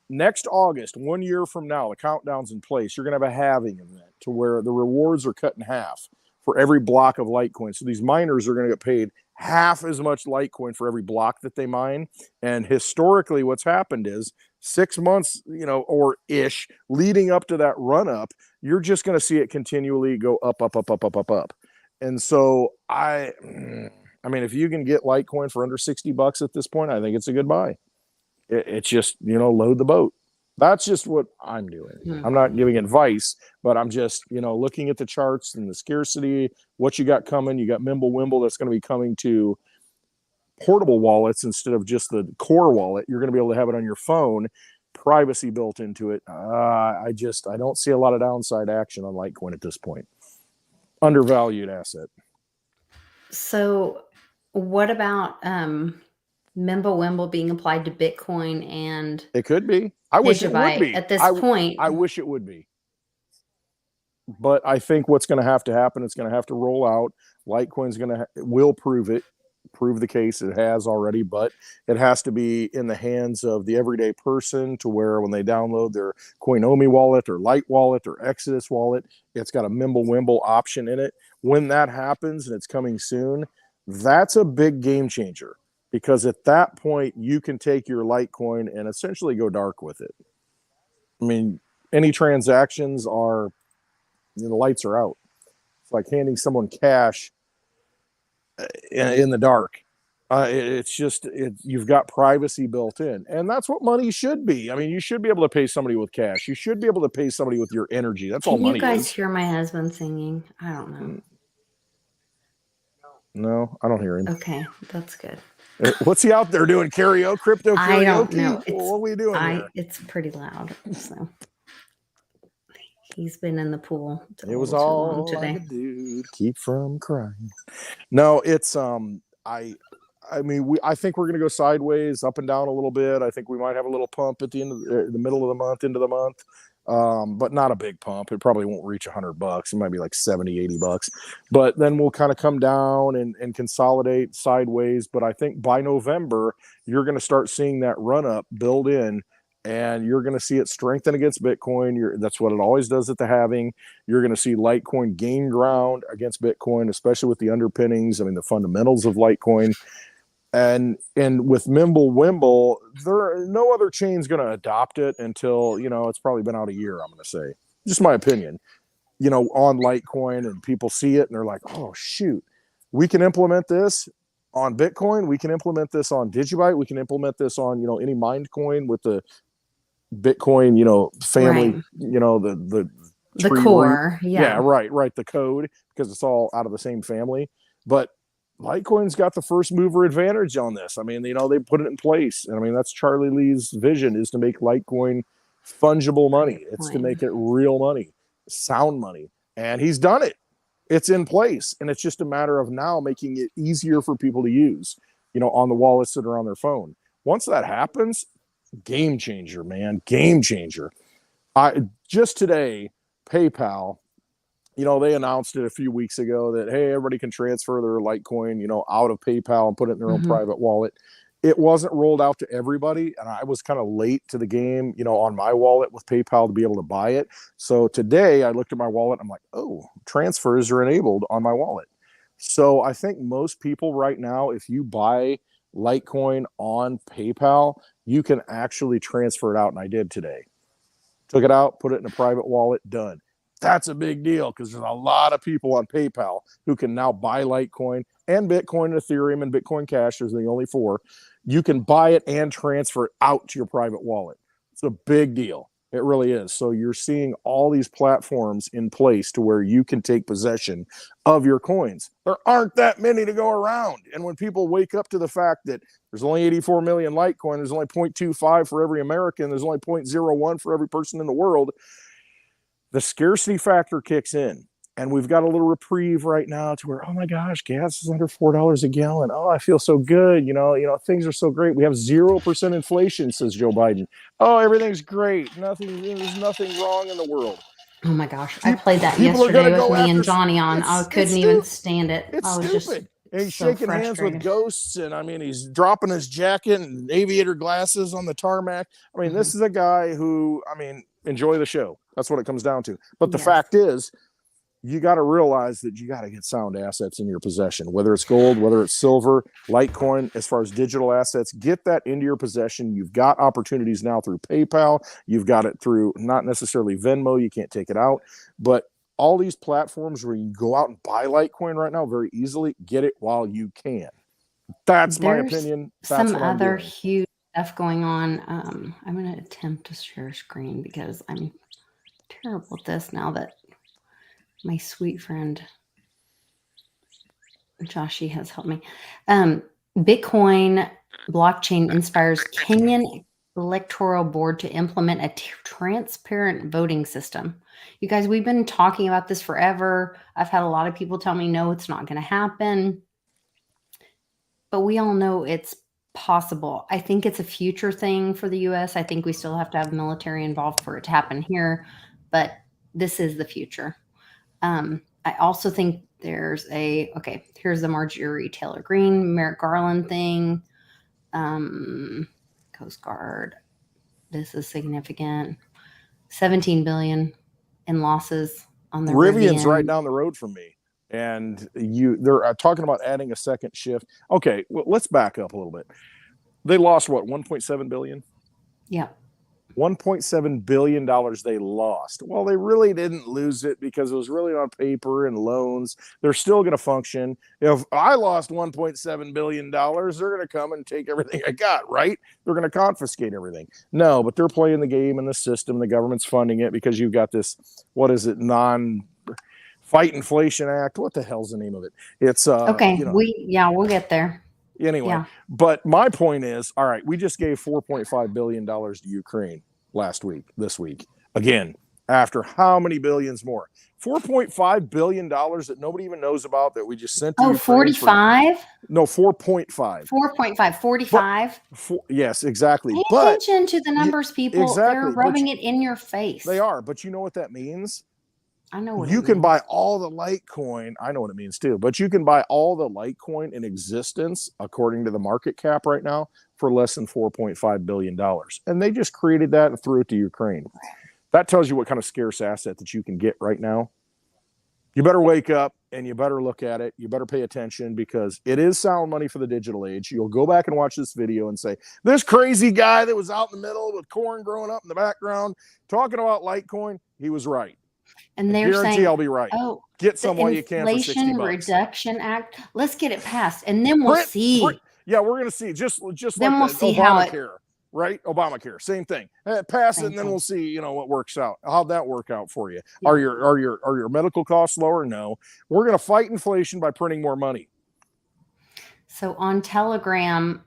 next August, 1 year from now, the countdown's in place. You're going to have a halving event to where the rewards are cut in half for every block of Litecoin. So these miners are going to get paid half as much Litecoin for every block that they mine. And historically, what's happened is 6 months, or ish, leading up to that run up, you're just going to see it continually go up, up, up, up, up, up, up. And so I mean, if you can get Litecoin for under $60 at this point, I think it's a good buy. It's just, load the boat. That's just what I'm doing. I'm not giving advice, but I'm just, looking at the charts and the scarcity, what you got coming. You got MemberWimble that's going to be coming to portable wallets instead of just the core wallet. You're going to be able to have it on your phone, privacy built into it. I don't see a lot of downside action on Litecoin at this point. Undervalued asset. So what about MemberWimble being applied to Bitcoin? And it could be. I wish it would be. At this point. I wish it would be. But I think what's going to have to happen, it's going to have to roll out. Litecoin's will prove the case. It has already, but it has to be in the hands of the everyday person, to where when they download their Coinomi wallet or Lite wallet or Exodus wallet, it's got a MemberWimble option in it. When that happens, and it's coming soon, that's a big game changer, because at that point you can take your Litecoin and essentially go dark with it. I mean, any transactions are, the lights are out. It's like handing someone cash in the dark. You've got privacy built in, and that's what money should be. I mean, you should be able to pay somebody with cash. You should be able to pay somebody with your energy. That's all money is. Can you guys hear my husband singing? I don't know. No, I don't hear him. Okay, that's good. What's he out there doing? Karaoke? Crypto karaoke? I don't know. What are we doing here? It's pretty loud. So he's been in the pool. It was all today. I could do to keep from crying. No, it's I think we're going to go sideways, up and down a little bit. I think we might have a little pump at the end of the middle of the month, into the month. But not a big pump. It probably won't reach $100. It might be like $70, $80. But then we'll kind of come down and consolidate sideways. But I think by November, you're going to start seeing that run up build in, and you're going to see it strengthen against Bitcoin. That's what it always does at the halving. You're going to see Litecoin gain ground against Bitcoin, especially with the underpinnings. I mean, the fundamentals of Litecoin. And with MemberWimble, no other chain's going to adopt it until, it's probably been out a year, I'm going to say. Just my opinion, on Litecoin, and people see it and they're like, oh, shoot, we can implement this on Bitcoin. We can implement this on Digibyte. We can implement this on, any mined coin with the Bitcoin, family, right. The core. Yeah, right. The code, because it's all out of the same family. But Litecoin's got the first mover advantage on this. I mean, they put it in place. And I mean, that's Charlie Lee's vision, is to make Litecoin fungible money. It's to make it real money, sound money. And he's done it. It's in place. And it's just a matter of now making it easier for people to use, on the wallets that are on their phone. Once that happens, game changer, man. Game changer. Just today, PayPal, they announced it a few weeks ago that, hey, everybody can transfer their Litecoin, out of PayPal and put it in their own private wallet. It wasn't rolled out to everybody, and I was kind of late to the game, on my wallet with PayPal to be able to buy it. So today I looked at my wallet. I'm like, oh, transfers are enabled on my wallet. So I think most people right now, if you buy Litecoin on PayPal, you can actually transfer it out, and I did today. Took it out, put it in a private wallet, done. That's a big deal, because there's a lot of people on PayPal who can now buy Litecoin and Bitcoin and Ethereum and Bitcoin Cash. There's the only 4. You can buy it and transfer it out to your private wallet. It's a big deal. It really is. So you're seeing all these platforms in place to where you can take possession of your coins. There aren't that many to go around. And when people wake up to the fact that there's only 84 million Litecoin, there's only 0.25 for every American, there's only 0.01 for every person in the world, the scarcity factor kicks in. And we've got a little reprieve right now to where, oh my gosh, gas is under $4 a gallon. Oh, I feel so good. Things are so great. We have 0% inflation, says Joe Biden. Oh, everything's great. There's nothing wrong in the world. Oh my gosh. I played that People are going yesterday to with go me after. and Johnny on. I couldn't even stand it. It's I was just stupid. And he's so shaking hands with frustrated. ghosts, and I mean, he's dropping his jacket and aviator glasses on the tarmac. I mean, this is a guy who, I mean, enjoy the show. That's what it comes down to. But the fact is, you got to realize that you got to get sound assets in your possession, whether it's gold, whether it's silver, Litecoin. As far as digital assets, get that into your possession. You've got opportunities now through PayPal. You've got it through not necessarily Venmo. You can't take it out, but all these platforms where you can go out and buy Litecoin right now very easily. Get it while you can. That's my opinion. That's some what I'm other doing. huge stuff going on. I'm going to attempt to share screen because I'm terrible at this now that my sweet friend Joshi has helped me. Bitcoin blockchain inspires Kenyan electoral board to implement a transparent voting system. You guys, we've been talking about this forever. I've had a lot of people tell me, no, it's not going to happen. But we all know it's possible. I think it's a future thing for the US. I think we still have to have military involved for it to happen here, but this is the future. I also think there's here's the Marjorie Taylor Greene, Merrick Garland thing. Coast Guard. This is significant. 17 billion in losses on the Rivian's Rivian. right down the road from me. And they're talking about adding a second shift. Okay, well, let's back up a little bit. They lost what, 1.7 billion? Yeah. $1.7 billion they lost. Well, they really didn't lose it because it was really on paper and loans. They're still going to function. If I lost $1.7 billion, they're going to come and take everything I got, right? They're going to confiscate everything. No, but they're playing the game in the system. The government's funding it because you've got this, what is it, Fight Inflation Act. What the hell's the name of it? It's okay. We'll get there. Anyway, but my point is, all right, we just gave $4.5 billion to Ukraine this week. Again, after how many billions more? $4.5 billion that nobody even knows about that we just sent to Ukraine. 45? No, 4.5. 4.5, 45? Yes, exactly. Pay attention to the numbers, people. Exactly. They're rubbing it in your face. They are, but you know what that means? I know what you can buy all the Litecoin. I know what it means too, but you can buy all the Litecoin in existence, according to the market cap right now, for less than $4.5 billion. And they just created that and threw it to Ukraine. That tells you what kind of scarce asset that you can get right now. You better wake up and you better look at it. You better pay attention because it is sound money for the digital age. You'll go back and watch this video and say, this crazy guy that was out in the middle with corn growing up in the background talking about Litecoin, he was right. And they're saying, I'll be right. Oh, get some while you can for $60. Inflation Reduction Act. Let's get it passed, and then we'll see. Yeah, we're going to see. Just then like we'll see Obamacare, right? Obamacare, same thing. Pass it, and then we'll see. What works out. How'd that work out for you? Yeah. Are your medical costs lower? No. We're going to fight inflation by printing more money. So on Telegram,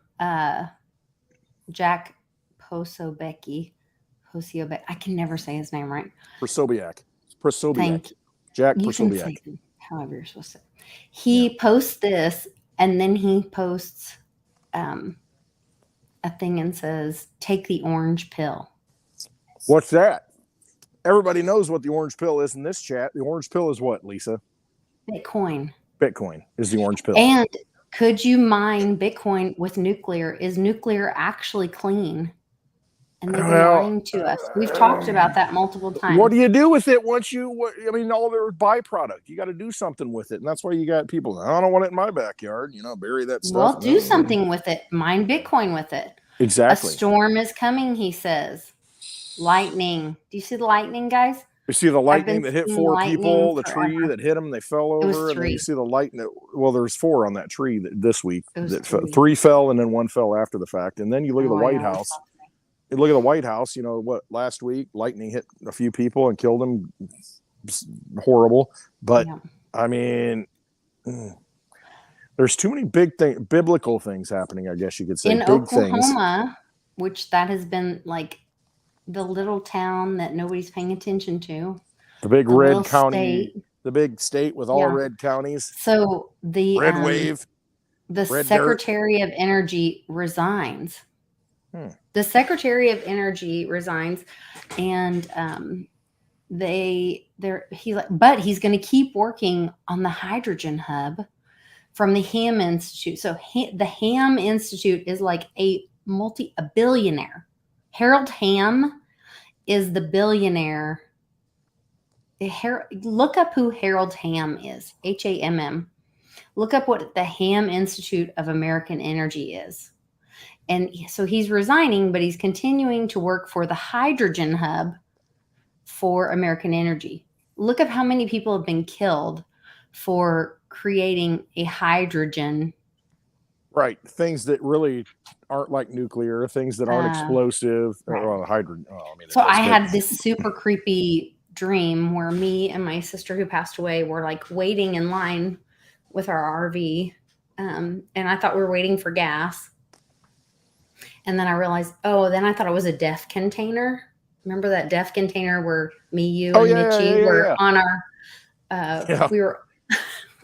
Jack Posobiec, I can never say his name right. Prasobiec. Jack Prasobiec. However you're supposed to. He posts this, and then he posts a thing and says, "Take the orange pill." What's that? Everybody knows what the orange pill is in this chat. The orange pill is what, Lisa? Bitcoin. Bitcoin is the orange pill. And could you mine Bitcoin with nuclear? Is nuclear actually clean? And they've been lying to us. We've talked about that multiple times. What do you do with it once all their byproduct? You got to do something with it. And that's why you got people, I don't want it in my backyard. Bury that stuff. Well, do something with it. Mine Bitcoin with it. Exactly. A storm is coming, he says. Lightning. Do you see the lightning, guys? You see the lightning that hit 4 people, the tree that hit them, they fell over. And then you see the lightning. Well, there's 4 on that tree this week. 3 fell and then 1 fell after the fact. And then you look at the White House. Look at the White House, last week, lightning hit a few people and killed them. Horrible. But, I mean, there's too many biblical things happening, I guess you could say. In Oklahoma, which that has been like the little town that nobody's paying attention to. The big red county. The big state with all red counties. So the red wave. The Secretary of Energy resigns. The Secretary of Energy resigns, and they but he's going to keep working on the hydrogen hub from the Ham Institute. So the Ham Institute is like a billionaire. Harold Ham is the billionaire. Look up who Harold Ham is. Hamm. Look up what the Ham Institute of American Energy is. And so he's resigning, but he's continuing to work for the hydrogen hub for American Energy. Look up how many people have been killed for creating a hydrogen. Right. Things that really aren't like nuclear, things that aren't explosive. Right. Well, hydrogen. Oh, I mean, so I had this super creepy dream where me and my sister who passed away were like waiting in line with our RV. And I thought we were waiting for gas. And then I realized, then I thought it was a death container. Remember that death container where me, you, and Mitchie were on our, we were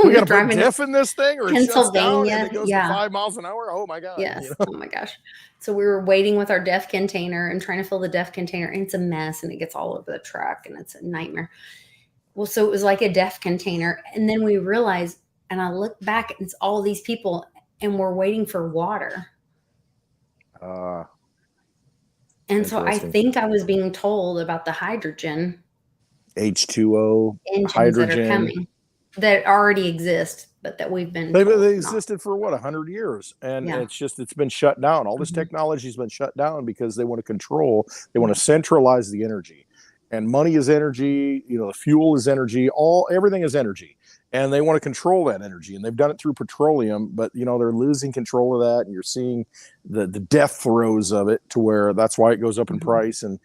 we got to put diff in this thing, or Pennsylvania, and it goes to 5 miles an hour. Oh my God! Yes. You know? Oh my gosh! So we were waiting with our DEF container and trying to fill the DEF container, and it's a mess, and it gets all over the truck, and it's a nightmare. Well, so it was like a DEF container, and then we realized, and I look back, and it's all these people, and we're waiting for water. And so I think I was being told about the hydrogen, H2O engines hydrogen that are coming, that already exist, but that we've been. They existed for what, 100 years, and it's been shut down. All this technology has been shut down because they want to control. They want to centralize the energy, and money is energy. You know, the fuel is energy. Everything is energy, and they want to control that energy. And they've done it through petroleum, but you know they're losing control of that, and you're seeing the death throes of it to where that's why it goes up in price. And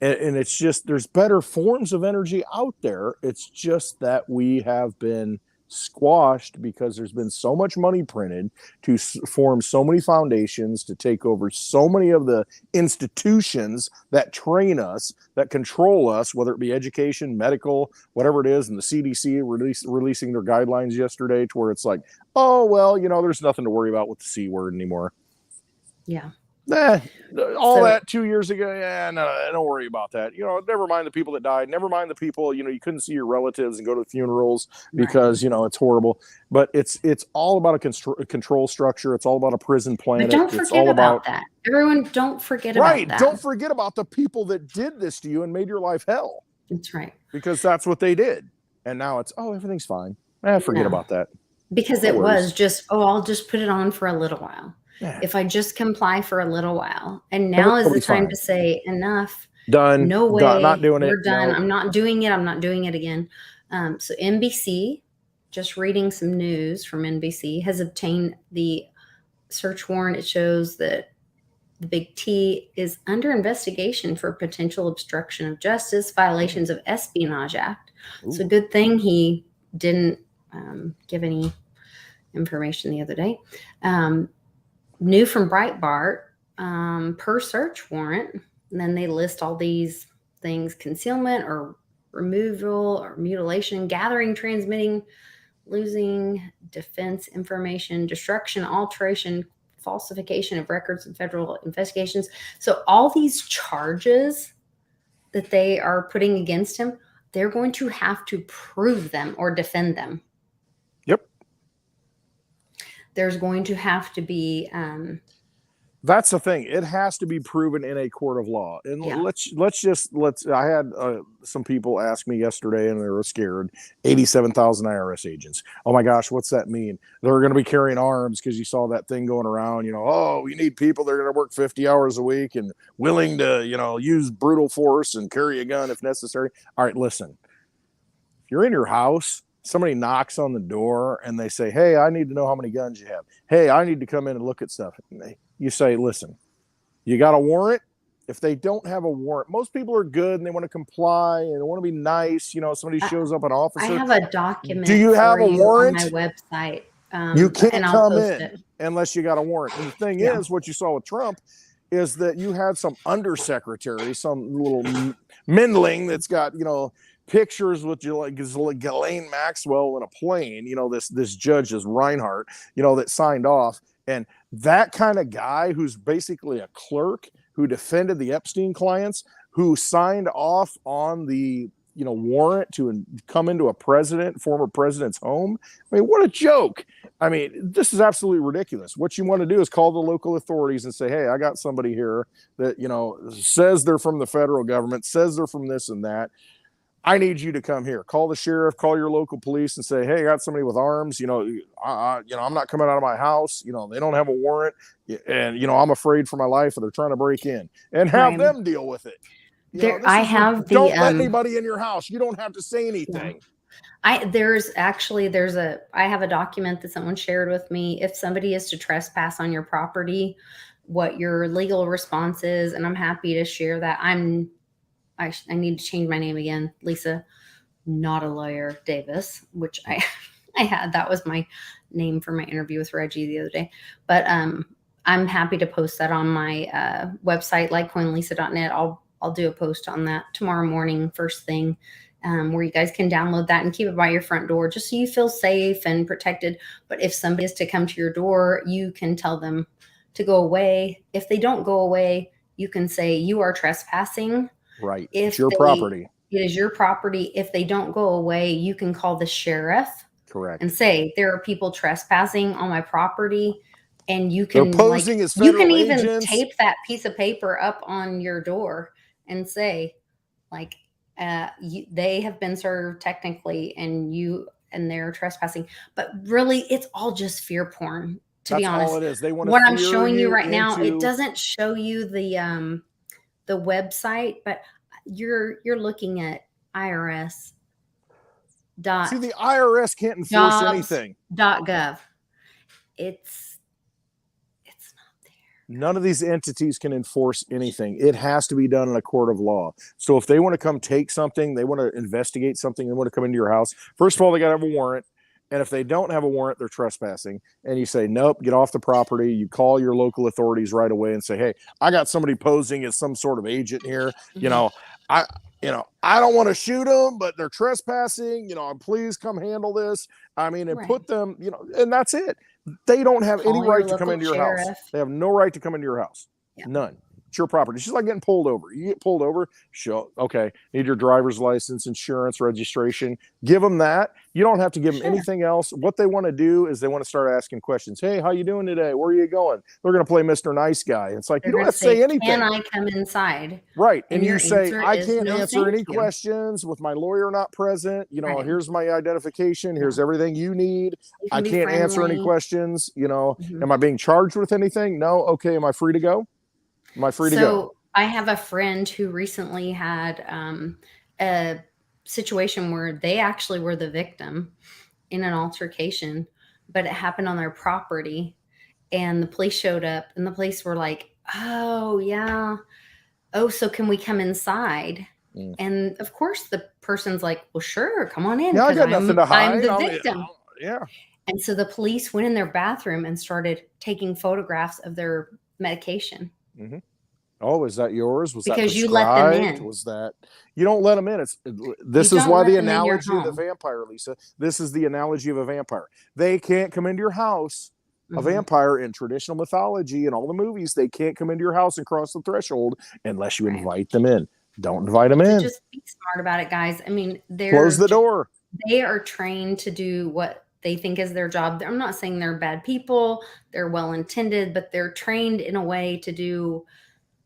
it's just, there's better forms of energy out there. It's just that we have been squashed because there's been so much money printed to form so many foundations, to take over so many of the institutions that train us, that control us, whether it be education, medical, whatever it is. And the CDC releasing their guidelines yesterday to where it's like, oh, well, you know, there's nothing to worry about with the C word anymore. Yeah. That 2 years ago, no, don't worry about that. You know, never mind the people that died. Never mind the people, you know, you couldn't see your relatives and go to the funerals because, you know, it's horrible. But it's all about a control structure. It's all about a prison planet. But don't forget about that. Everyone, don't forget about that. Don't forget about the people that did this to you and made your life hell. That's right. Because that's what they did. And now it's, everything's fine. Forget about that. Because it was just, I'll just put it on for a little while. Yeah. If I just comply for a little while, and now is the time to say enough. Done. No way. Not doing it. We're done. No. I'm not doing it. I'm not doing it again. So NBC, just reading some news from NBC, has obtained the search warrant. It shows that the Big T is under investigation for potential obstruction of justice, violations of Espionage Act. Ooh. So good thing he didn't give any information the other day. New from Breitbart, per search warrant, and then they list all these things: concealment or removal or mutilation, gathering, transmitting, losing defense information, destruction, alteration, falsification of records and federal investigations. So all these charges that they are putting against him, they're going to have to prove them or defend them. There's going to have to be that's the thing. It has to be proven in a court of law. And I had some people ask me yesterday, and they were scared. 87,000 IRS agents. Oh my gosh, what's that mean? They're going to be carrying arms because you saw that thing going around, you know, we need people that are going to work 50 hours a week and willing to, you know, use brutal force and carry a gun if necessary. All right, listen. If you're in your house, somebody knocks on the door and they say, hey, I need to know how many guns you have. Hey, I need to come in and look at stuff. You say, listen, you got a warrant? If they don't have a warrant, most people are good and they want to comply and they want to be nice. You know, somebody shows up, an officer. I have a document. Do you have a warrant? On my website. You can't come in unless you got a warrant. And the thing is, what you saw with Trump is that you had some undersecretary, some little Mindling that's got, you know, pictures with Ghislaine Maxwell in a plane, you know, this judge is Reinhardt, you know, that signed off. And that kind of guy who's basically a clerk who defended the Epstein clients, who signed off on the warrant to come into a former president's home. I mean, what a joke. I mean, this is absolutely ridiculous. What you want to do is call the local authorities and say, hey, I got somebody here that, says they're from the federal government, says they're from this and that. I need you to come here. Call the sheriff, call your local police and say, hey, I got somebody with arms. I'm not coming out of my house. They don't have a warrant. And, I'm afraid for my life, or they're trying to break in, and have them deal with it. Don't let anybody in your house. You don't have to say anything. I have a document that someone shared with me. If somebody is to trespass on your property, what your legal response is. And I'm happy to share that. I need to change my name again. Lisa, not a lawyer, Davis, which I had. That was my name for my interview with Reggie the other day. But I'm happy to post that on my website, litecoinlisa.net. I'll do a post on that tomorrow morning, first thing, where you guys can download that and keep it by your front door just so you feel safe and protected. But if somebody is to come to your door, you can tell them to go away. If they don't go away, you can say you are trespassing. Right. It's your property. It is your property. If they don't go away, you can call the sheriff. Correct. And say, there are people trespassing on my property. And you can even tape that piece of paper up on your door and say, they have been served technically, and they're trespassing. But really, it's all just fear porn. To be honest, all it is. They want what I'm showing you right now. It doesn't show you the website, but you're looking at IRS. See, the IRS can't enforce anything. .gov. It's not there. None of these entities can enforce anything. It has to be done in a court of law. So if they want to come take something, they want to investigate something, they want to come into your house, first of all, they got to have a warrant. And if they don't have a warrant, they're trespassing. And you say, nope, get off the property. You call your local authorities right away and say, hey, I got somebody posing as some sort of agent here. I don't want to shoot them, but they're trespassing. Please come handle this. I mean, and put them, and that's it. They don't have any right to come into your house. They have no right to come into your house. Yeah. None. It's your property. It's just like getting pulled over. You get pulled over, okay, need your driver's license, insurance, registration. Give them that. You don't have to give them anything else. What they want to do is they want to start asking questions. Hey, how you doing today? Where are you going? They're going to play Mr. Nice Guy. It's like, you don't have to say anything. Can I come inside? Right. And you say, I can't answer any questions with my lawyer not present. Here's my identification. Here's everything you need. I can't answer any questions. Am I being charged with anything? No. Okay. Am I free to go? Am I free to go? I have a friend who recently had a situation where they actually were the victim in an altercation, but it happened on their property, and the police showed up, and the police were like, oh yeah. Oh, so can we come inside? And of course the person's like, well, sure, come on in. Yeah, I got nothing to hide. I'm the victim. Yeah. And so the police went in their bathroom and started taking photographs of their medication. Mm-hmm. Oh, is that yours? Was because that you let them in? Was that you don't let them in? This is why the analogy of the vampire, Lisa. This is the analogy of a vampire. They can't come into your house. A vampire in traditional mythology and all the movies, they can't come into your house and cross the threshold unless you invite them in. Don't invite them in. Just be smart about it, guys. I mean, close the door. They are trained to do what they think is their job. I'm not saying they're bad people. They're well-intended, but they're trained in a way to do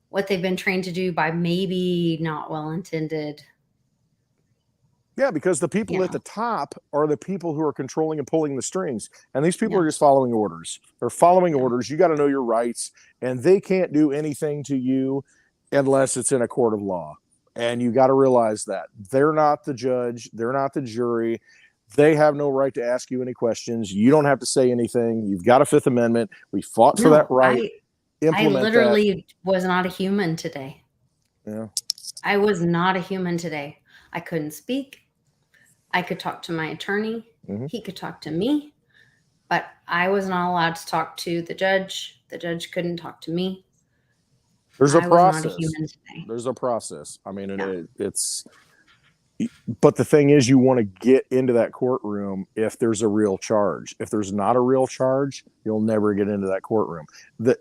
what they've been trained to do by maybe not well-intended. Yeah, because the people at the top are the people who are controlling and pulling the strings. And these people are just following orders. They're following orders. You got to know your rights. And they can't do anything to you unless it's in a court of law. And you got to realize that. They're not the judge. They're not the jury. They have no right to ask you any questions. You don't have to say anything. You've got a Fifth Amendment. We fought for that right. I literally was not a human today. Yeah. I was not a human today. I couldn't speak. I could talk to my attorney. He could talk to me, but I was not allowed to talk to the judge. The judge couldn't talk to me. There's a process. Was not a human today. There's a process. I mean, it's, but the thing is, you want to get into that courtroom if there's a real charge. If there's not a real charge, you'll never get into that courtroom. The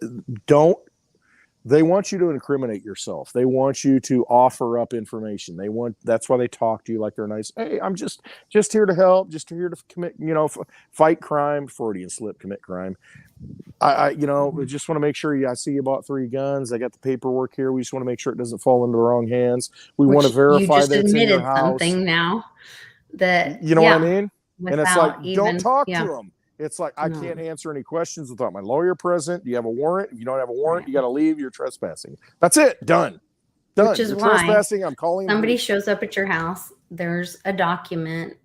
They want you to incriminate yourself. They want you to offer up information. That's why they talk to you like they're nice. Hey, I'm just here to help, just here to commit, fight crime, Freudian slip, commit crime. I just want to make sure I see you bought 3 guns. I got the paperwork here. We just want to make sure it doesn't fall into the wrong hands. We want to verify that it's in your house. Something now that, you know what I mean? And it's like, even, don't talk to them. It's like, I can't answer any questions without my lawyer present. Do you have a warrant? If you don't have a warrant, you got to leave. You're trespassing. That's it. Done. Which is You're why trespassing. I'm calling. Somebody shows up at your house. There's a document,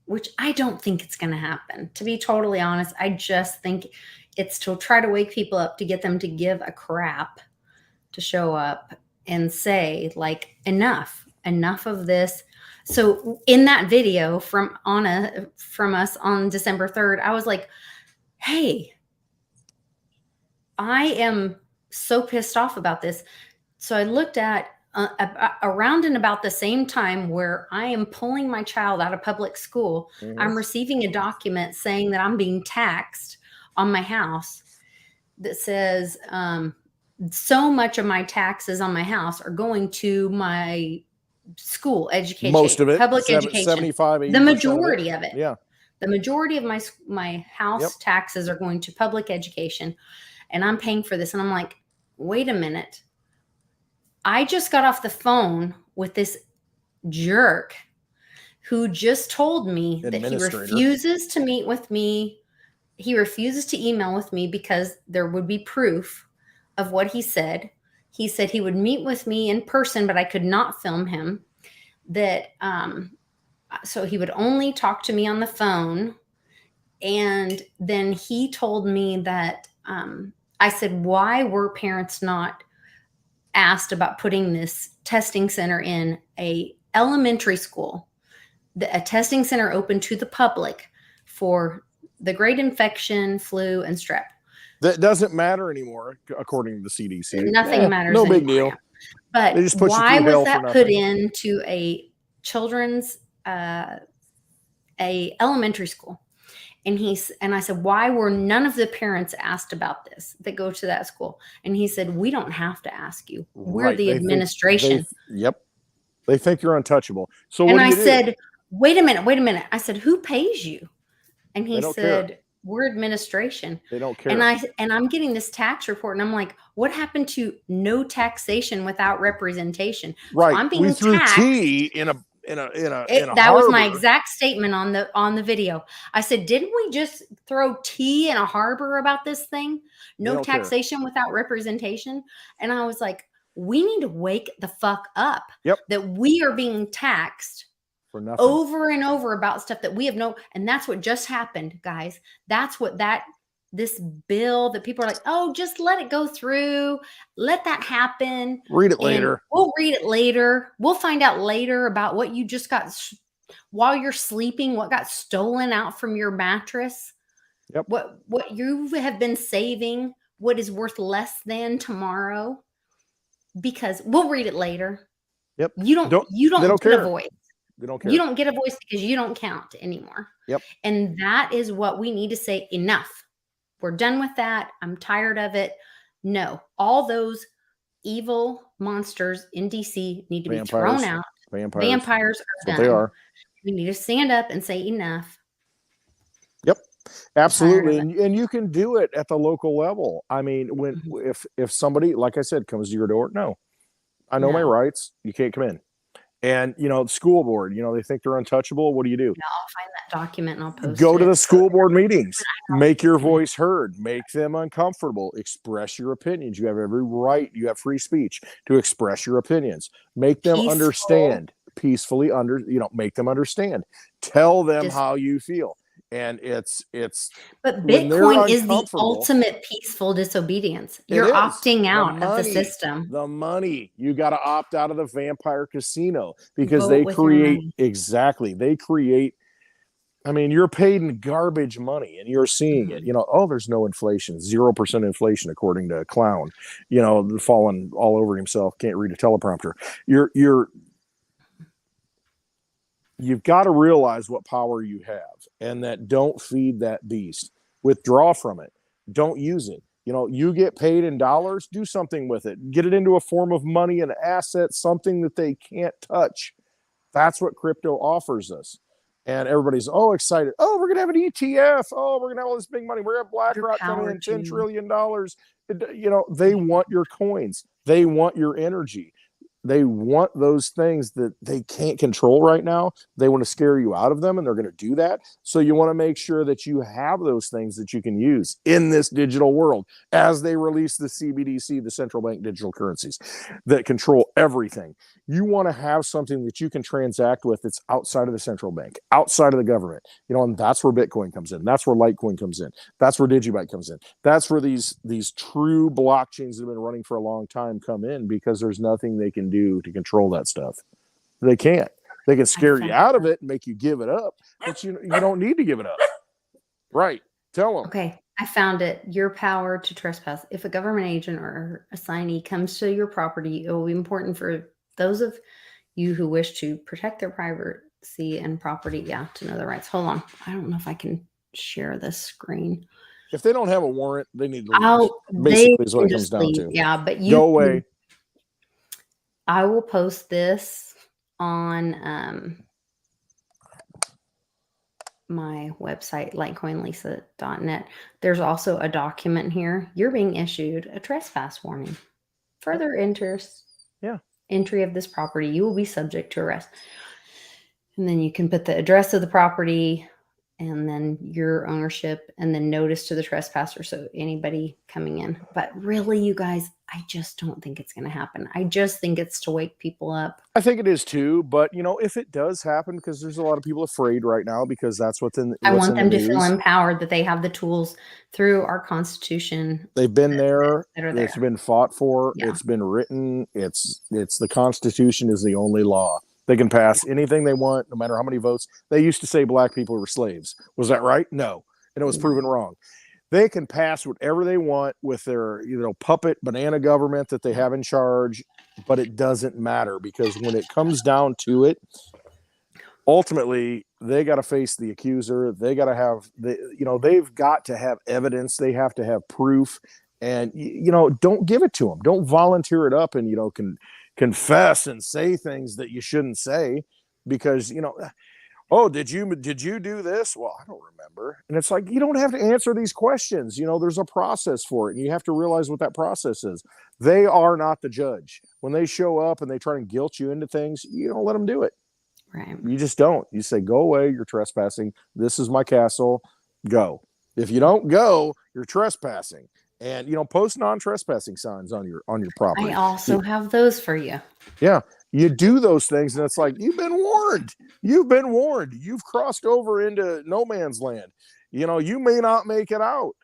which I don't think it's going to happen. To be totally honest, I just think it's to try to wake people up, to get them to give a crap, to show up and say, like, enough of this. So in that video from us on December 3rd, I was like, hey, I am so pissed off about this. So I looked at around and about the same time where I am pulling my child out of public school, I'm receiving a document saying that I'm being taxed on my house that says so much of my taxes on my house are going to my school education. Most of it. Public education. 75, 80%. The majority of it. Yeah. The majority of my house taxes are going to public education. And I'm paying for this. And I'm like, wait a minute. I just got off the phone with this jerk who just told me that he refuses to meet with me. He refuses to email with me because there would be proof of what he said. He said he would meet with me in person, but I could not film him. That so he would only talk to me on the phone. And then he told me that I said, why were parents not asked about putting this testing center in a elementary school, a testing center open to the public for the great infection, flu, and strep? That doesn't matter anymore, according to the CDC. Nothing matters. No big deal. But why was that put into a children's, a elementary school? And I said, why were none of the parents asked about this that go to that school? And he said, we don't have to ask you. We're the administration. They think you're untouchable. So and I said, wait a minute. I said, who pays you? And he said, we're administration. They don't care. And I'm getting this tax report, and I'm like, what happened to no taxation without representation? Right. So I'm being we threw taxed. tea in a that was my exact statement on the video. I said, didn't we just throw tea in a harbor about this thing? No taxation without representation. And I was like, we need to wake the fuck up. That we are being taxed for nothing, over and over about stuff that we have and that's what just happened, guys. That's what this bill that people are like, oh, just let it go through. Let that happen. Read it later. We'll read it later. We'll find out later about what you just got while you're sleeping, what got stolen out from your mattress. What you have been saving, what is worth less than tomorrow, because we'll read it later. You don't get a voice. They don't care. You don't get a voice because you don't count anymore. And that is what we need to say. Enough. We're done with that. I'm tired of it. No, all those evil monsters in DC need to be thrown out. Vampires are done. They are. We need to stand up and say enough. Absolutely. And you can do it at the local level. I mean, if somebody, like I said, comes to your door, no, I know my rights. You can't come in. And, the school board, they think they're untouchable. What do you do? I'll find that document and I'll post it. Go to the school board meetings. Make your voice heard. Make them uncomfortable. Express your opinions. You have every right. You have free speech to express your opinions. Make them understand peacefully. Make them understand. Tell them how you feel. And but Bitcoin is the ultimate peaceful disobedience. You're opting out of the system. The money, you got to opt out of the vampire casino because they create I mean, you're paid in garbage money and you're seeing it, there's no inflation, 0% inflation, according to a clown, falling all over himself. Can't read a teleprompter. You've got to realize what power you have, and that don't feed that beast. Withdraw from it. Don't use it. You get paid in dollars, do something with it. Get it into a form of money, an asset, something that they can't touch. That's what crypto offers us. And everybody's excited. Oh, we're gonna have an ETF. Oh, we're gonna have all this big money. We're gonna have BlackRock come in, $10 trillion. They want your coins. They want your energy. They want those things that they can't control right now. They want to scare you out of them, and they're going to do that. So you want to make sure that you have those things that you can use in this digital world as they release the CBDC, the central bank digital currencies that control everything. You want to have something that you can transact with that's outside of the central bank, outside of the government. And that's where Bitcoin comes in. That's where Litecoin comes in. That's where Digibyte comes in. That's where these true blockchains that have been running for a long time come in, because there's nothing they can do to control that stuff. They can't. They can scare you out of it and make you give it up, but you don't need to give it up. Right. Tell them. Okay. I found it. Your power to trespass. If a government agent or assignee comes to your property, it will be important for those of you who wish to protect their privacy and property. Yeah, to know their rights. Hold on. I don't know if I can share this screen. If they don't have a warrant, they need to leave. Basically, is what it comes down to. Yeah, but go away. I will post this on my website, litecoinlisa.net. There's also a document here. You're being issued a trespass warning. Further entry of this property, you will be subject to arrest. And then you can put the address of the property, and then your ownership, and then notice to the trespasser. So anybody coming in. But really, you guys, I just don't think it's going to happen. I just think it's to wake people up. I think it is too. But, if it does happen, because there's a lot of people afraid right now, because that's I want them to feel empowered, that they have the tools through our Constitution. They've been there. It's been fought for. Yeah. It's been written. It's the Constitution is the only law. They can pass anything they want, no matter how many votes. They used to say black people were slaves. Was that right? No. And it was proven wrong. They can pass whatever they want with their, puppet banana government that they have in charge, but it doesn't matter, because when it comes down to it, ultimately they got to face the accuser. They got to have they've got to have evidence. They have to have proof, and don't give it to them. Don't volunteer it up and confess and say things that you shouldn't say, because did you do this? Well, I don't remember. And it's like, you don't have to answer these questions. There's a process for it, and you have to realize what that process is. They are not the judge. When they show up and they try and guilt you into things, you don't let them do it. Right. You just don't. You say, go away, you're trespassing. This is my castle. Go. If you don't go, you're trespassing. And post non-trespassing signs on your property. I also have those for you. Yeah, you do those things, and it's like, you've been warned. You've been warned. You've crossed over into no man's land. You may not make it out.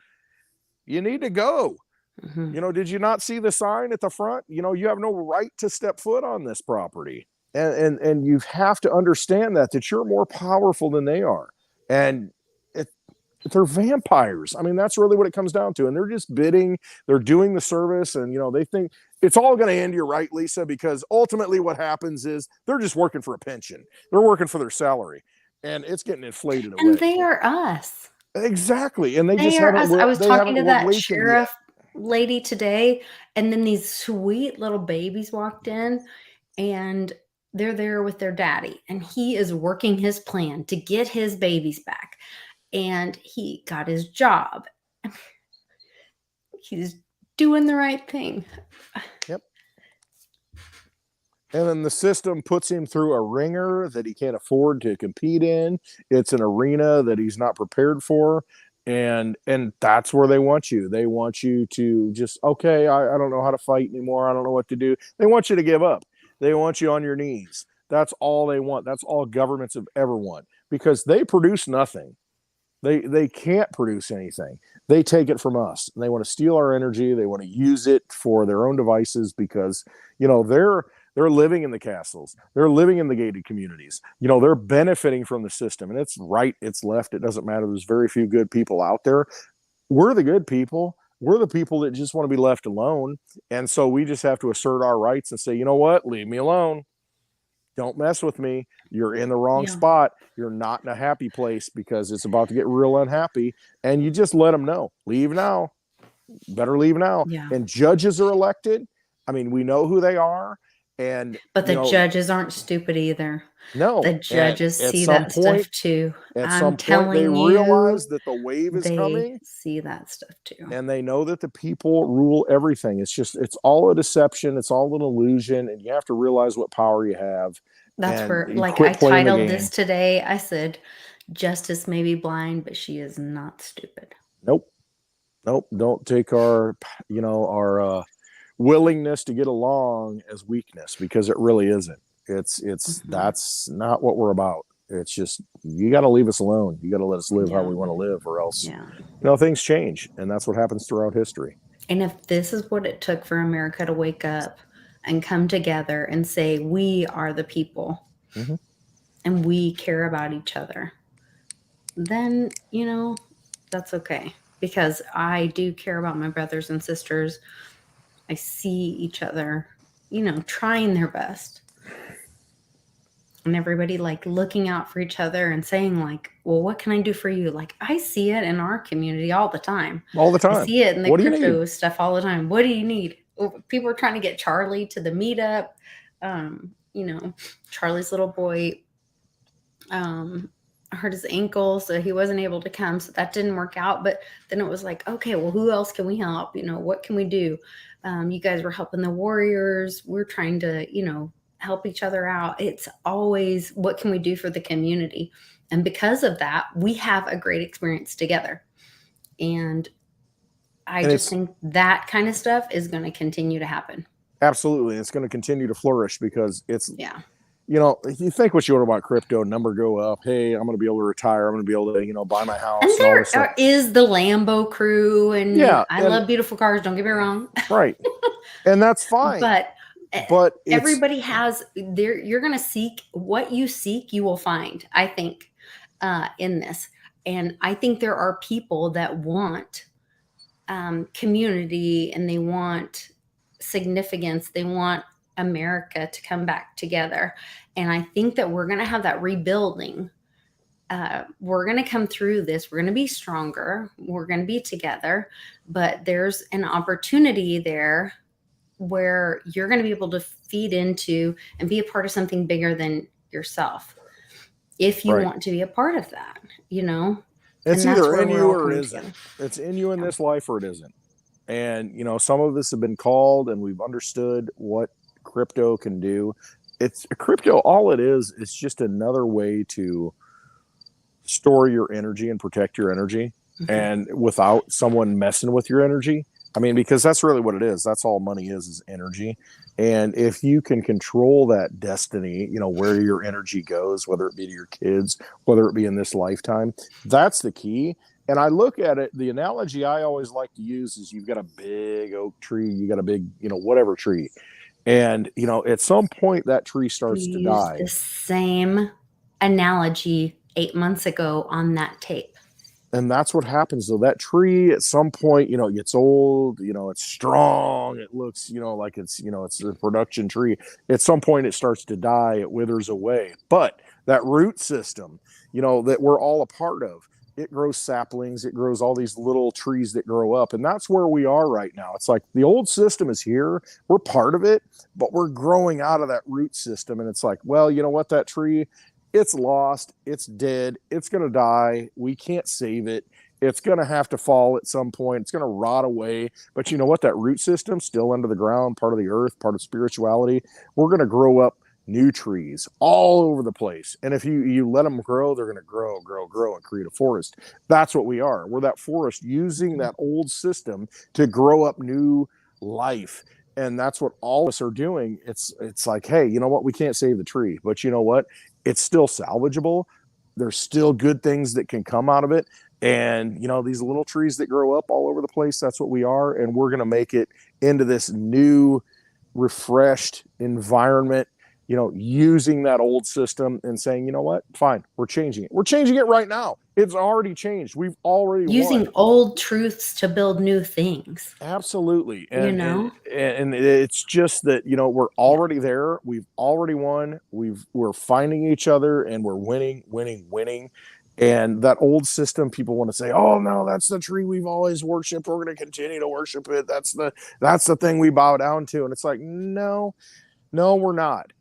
You need to go. Mm-hmm. Did you not see the sign at the front? You have no right to step foot on this property, and you have to understand that you're more powerful than they are, and they're vampires. I mean, that's really what it comes down to. And they're just bidding. They're doing the service. And, they think it's all going to end. You're right, Lisa, because ultimately what happens is they're just working for a pension. They're working for their salary. And it's getting inflated away. And they are us. Exactly. And they just haven't. I was talking to that sheriff lady today. And then these sweet little babies walked in. And they're there with their daddy. And he is working his plan to get his babies back. And he got his job. He's doing the right thing. Yep. And then the system puts him through a ringer that he can't afford to compete in. It's an arena that he's not prepared for. And that's where they want you. They want you to just, okay, I don't know how to fight anymore. I don't know what to do. They want you to give up. They want you on your knees. That's all they want. That's all governments have ever want, because they produce nothing. They can't produce anything. They take it from us. They want to steal our energy. They want to use it for their own devices, because, they're living in the castles. They're living in the gated communities. They're benefiting from the system, and it's right, it's left. It doesn't matter. There's very few good people out there. We're the good people. We're the people that just want to be left alone. And so we just have to assert our rights and say, you know what? Leave me alone. Don't mess with me. You're in the wrong spot. You're not in a happy place, because it's about to get real unhappy. And you just let them know. Leave now. better leave now. Yeah. And judges are elected. I mean, we know who they are. And, But the judges aren't stupid either. no. The judges At see that stuff too. I'm some point, they telling you, realize that the wave is they coming, see that stuff too. and they know that the people rule everything. It's all a deception. It's all an illusion. And you have to realize what power you have, That's and where, you like, quit I playing the titled game. this today. I said, "Justice may be blind, but she is not stupid." Nope. Nope. Don't take our, our willingness to get along as weakness, because it really isn't. That's not what we're about. It's just, you got to leave us alone. You got to let us live how we want to live, or else, things change. And that's what happens throughout history. And if this is what it took for America to wake up and come together and say, we are the people, and we care about each other, then, that's okay. Because I do care about my brothers and sisters. I see each other, trying their best. And everybody like looking out for each other and saying like, well, what can I do for you? Like, I see it in our community all the time. All the time. I see it in the What crypto stuff all the time. What do you need? People are trying to get Charlie to the meetup. Charlie's little boy hurt his ankle, so he wasn't able to come. So that didn't work out. But then it was like, okay, well, who else can we help? What can we do? You guys were helping the warriors. We're trying to, help each other out. It's always, what can we do for the community? And because of that, we have a great experience together. And I just think that kind of stuff is going to continue to happen. Absolutely. It's going to continue to flourish, because it's, you think what you want about crypto, number go up. Hey, I'm going to be able to retire. I'm going to be able to, buy my house. And there is the Lambo crew, and I love beautiful cars. Don't get me wrong. Right. And that's fine. But everybody has you're going to seek what you seek, you will find, I think, in this. And I think there are people that want community, and they want significance. They want America to come back together. And I think that we're going to have that rebuilding. We're going to come through this. We're going to be stronger. We're going to be together. But there's an opportunity there where you're going to be able to feed into and be a part of something bigger than yourself, if you want to be a part of that. It's either in you or it isn't. It's in you in this life, or it isn't. And some of us have been called, and we've understood what crypto can do. It's crypto. All it is just another way to store your energy and protect your energy, and without someone messing with your energy. I mean, because that's really what it is. That's all money is energy. And if you can control that destiny, where your energy goes, whether it be to your kids, whether it be in this lifetime, that's the key. And I look at it, the analogy I always like to use is, you've got a big oak tree, you got a big, whatever tree. And, at some point that tree starts to die. The same analogy 8 months ago on that tape. And that's what happens, though. That tree at some point, it gets old, it's strong. It looks, like it's a production tree. At some point it starts to die. It withers away. But that root system, that we're all a part of, it grows saplings. It grows all these little trees that grow up. And that's where we are right now. It's like the old system is here. We're part of it, but we're growing out of that root system. And it's like, well, you know what, that tree, it's lost, it's dead, it's going to die. We can't save it. It's going to have to fall at some point. It's going to rot away. But you know what? That root system, still under the ground, part of the earth, part of spirituality. We're going to grow up new trees all over the place. And if you let them grow, they're going to grow and create a forest. That's what we are. We're that forest, using that old system to grow up new life. And that's what all of us are doing. It's like, hey, you know what? We can't save the tree, but you know what? It's still salvageable. There's still good things that can come out of it. And, these little trees that grow up all over the place, that's what we are. And we're going to make it into this new, refreshed environment, using that old system and saying, you know what? Fine. We're changing it. We're changing it right now. It's already changed. We've already using old truths to build new things. Absolutely. And it's just that, we're already there. We've already won. We're finding each other, and we're winning. And that old system, people want to say, oh no, that's the tree we've always worshiped, we're going to continue to worship it, that's the thing we bow down to. And it's like, no, we're not.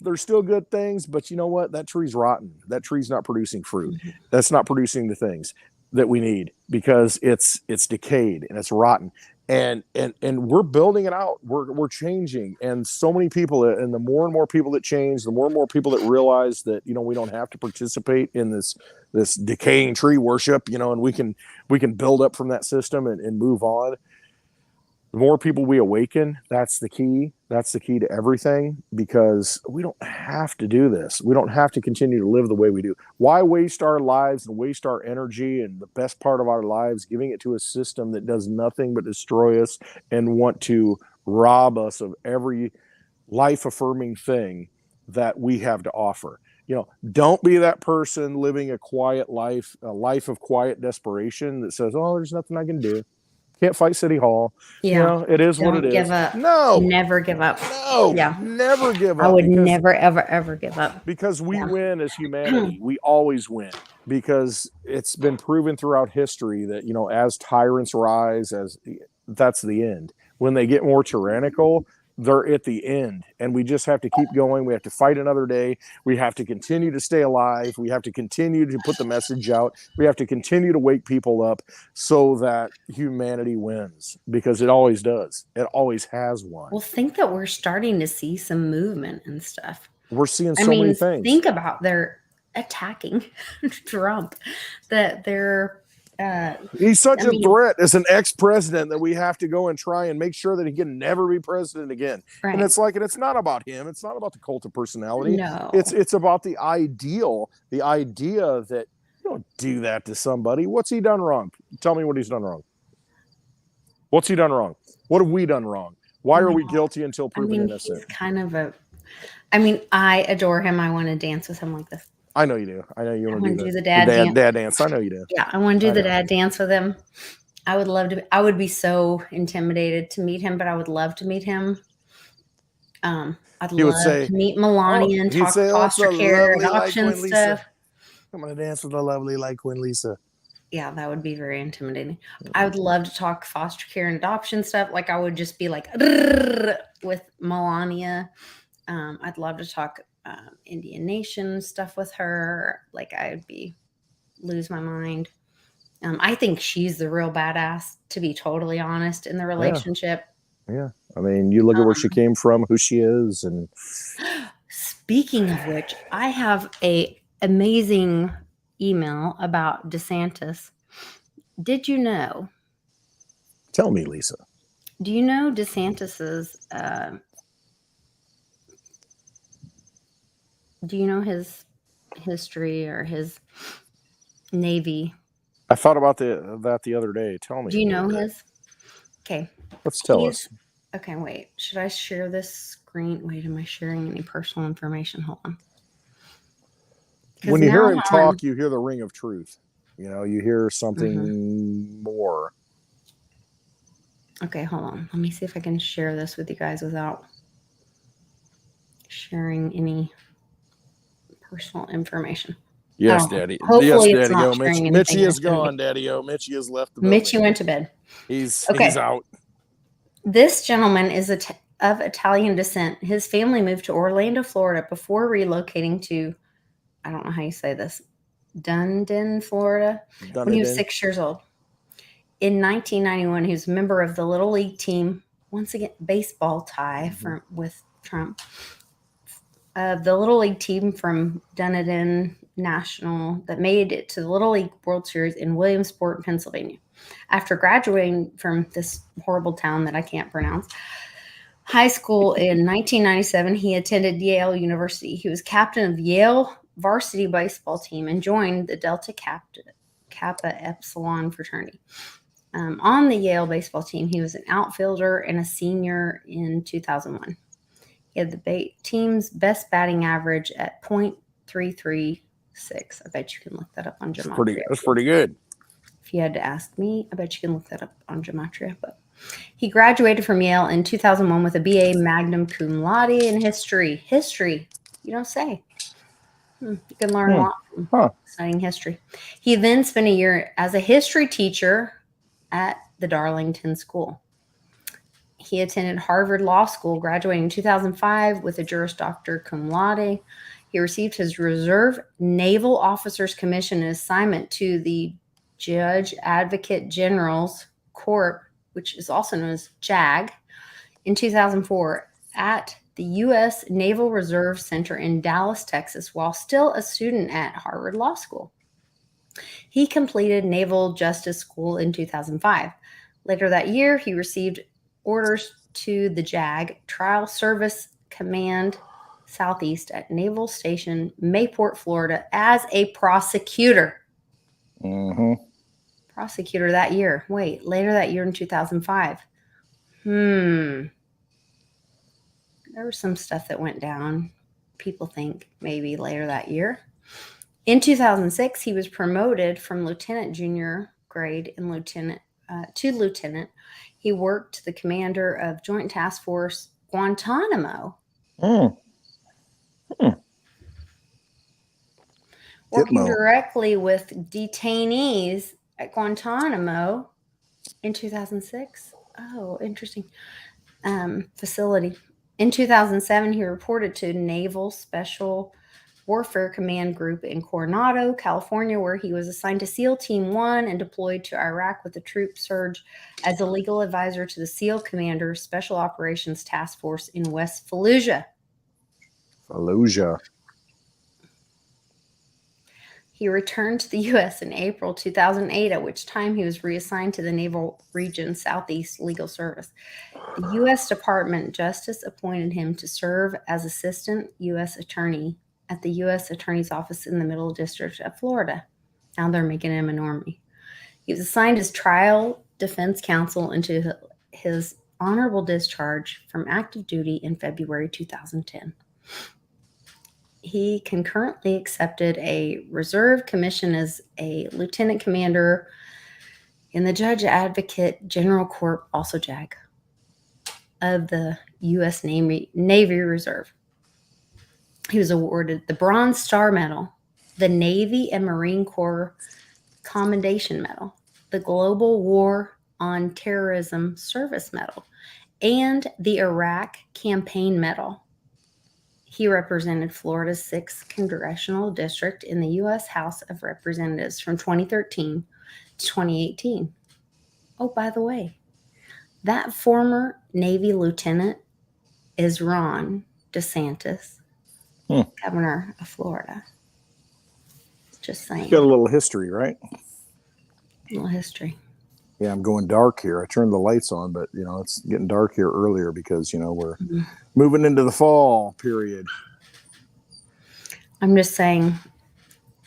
There's still good things, but you know what, that tree's rotten, that tree's not producing fruit, that's not producing the things that we need, because it's decayed and it's rotten. And we're building it out, we're changing. And so many people, and the more and more people that change, the more and more people that realize that, you know, we don't have to participate in this decaying tree worship, you know, and we can build up from that system and move on. The more people we awaken, that's the key. That's the key to everything, because we don't have to do this. We don't have to continue to live the way we do. Why waste our lives and waste our energy and the best part of our lives giving it to a system that does nothing but destroy us and want to rob us of every life-affirming thing that we have to offer? You know, don't be that person living a quiet life, a life of quiet desperation that says, oh, there's nothing I can do. Can't fight City Hall. Yeah. You know, it is Don't what it give is. up. No. Never give up. No. Yeah. Never give up. I would never, ever, ever give up. Because we win as humanity. We always win. Because it's been proven throughout history that, you know, as tyrants rise, that's the end. When they get more tyrannical, they're at the end, and we just have to keep going. We have to fight another day. We have to continue to stay alive. We have to continue to put the message out. We have to continue to wake people up so that humanity wins, because it always does. It always has won. Well, think that we're starting to see some movement and stuff. We're seeing so many things. Think about they're attacking Trump, that they're he's such a threat as an ex-president that we have to go and try and make sure that he can never be president again. Right. And it's like, and it's not about him. It's not about the cult of personality. No. It's about the ideal, the idea that you don't do that to somebody. What's he done wrong? Tell me what he's done wrong. What's he done wrong? What have we done wrong? Why are we guilty until proven innocent? He's kind of I adore him. I want to dance with him like this. I know you do. I know you want to do the dad dance. I know you do. Yeah, I want to do the dad dance with him. I would love to. I would be so intimidated to meet him, but I would love to meet him. I'd love to meet Melania and talk foster care, adoption stuff. I'm going to dance with a lovely Litecoin Lisa. Yeah, that would be very intimidating. I would love to talk foster care and adoption stuff. Like, I would just be like with Melania. I'd love to talk Indian Nation stuff with her. Like, I'd lose my mind. I think she's the real badass, to be totally honest, in the relationship. Yeah. I mean, you look at where she came from, who she is. And speaking of which, I have a amazing email about DeSantis. Did you know? Tell me, Lisa. Do you know DeSantis's do you know his history or his Navy? I thought about that the other day. Tell me. Do you know his? Okay. Let's tell us. Okay, wait. Should I share this screen? Wait, am I sharing any personal information? Hold on. When you hear him talk, you hear the ring of truth. You know, you hear something more. Okay, hold on. Let me see if I can share this with you guys without sharing any personal information. Yes, Daddy. Hopefully yes, Daddy. Mitchie is gone, Daddy-o. Mitchie has left the building. Mitchie went to bed. He's out. This gentleman is of Italian descent. His family moved to Orlando, Florida before relocating to, I don't know how you say this, Dunedin, Florida, when he was 6 years old. In 1991, he was a member of the Little League team, once again, baseball tie with Trump. The Little League team from Dunedin National that made it to the Little League World Series in Williamsport, Pennsylvania. After graduating from this horrible town that I can't pronounce, high school in 1997, he attended Yale University. He was captain of Yale varsity baseball team and joined the Delta Kappa Epsilon fraternity. On the Yale baseball team, he was an outfielder and a senior in 2001. He had the team's best batting average at .336. I bet you can look that up on Gematria. That's pretty good. If you had to ask me, I bet you can look that up on Gematria. But he graduated from Yale in 2001 with a BA magna cum laude in history. History, you don't say. You can learn a lot from studying history. He then spent a year as a history teacher at the Darlington School. He attended Harvard Law School, graduating in 2005 with a Juris Doctor cum laude. He received his Reserve Naval Officers Commission and assignment to the Judge Advocate General's Corp, which is also known as JAG, in 2004 at the U.S. Naval Reserve Center in Dallas, Texas, while still a student at Harvard Law School. He completed Naval Justice School in 2005. Later that year, he received orders to the JAG Trial Service Command Southeast at Naval Station Mayport, Florida, as a prosecutor. Prosecutor that year. Wait, later that year in 2005. There was some stuff that went down. People think maybe later that year. In 2006, he was promoted from lieutenant junior grade in lieutenant to lieutenant. He worked the commander of Joint Task Force Guantanamo. Working directly with detainees at Guantanamo in 2006. Oh, interesting. Facility. In 2007, he reported to Naval Special Warfare Command Group in Coronado, California, where he was assigned to SEAL Team 1 and deployed to Iraq with the troop surge as a legal advisor to the SEAL Commander Special Operations Task Force in West Fallujah. He returned to the U.S. in April 2008, at which time he was reassigned to the Naval Region Southeast Legal Service. The U.S. Department of Justice appointed him to serve as Assistant U.S. Attorney at the U.S. Attorney's Office in the Middle District of Florida. Now they're making him a normie. He was assigned as trial defense counsel until his honorable discharge from active duty in February 2010. He concurrently accepted a reserve commission as a lieutenant commander in the Judge Advocate General Corp, also JAG, of the U.S. Navy Reserve. He was awarded the Bronze Star Medal, the Navy and Marine Corps Commendation Medal, the Global War on Terrorism Service Medal, and the Iraq Campaign Medal. He represented Florida's 6th Congressional District in the U.S. House of Representatives from 2013 to 2018. Oh, by the way, that former Navy lieutenant is Ron DeSantis, governor of Florida. Just saying. You got a little history, right? A little history. Yeah, I'm going dark here. I turned the lights on, but, it's getting dark here earlier because, we're moving into the fall period. I'm just saying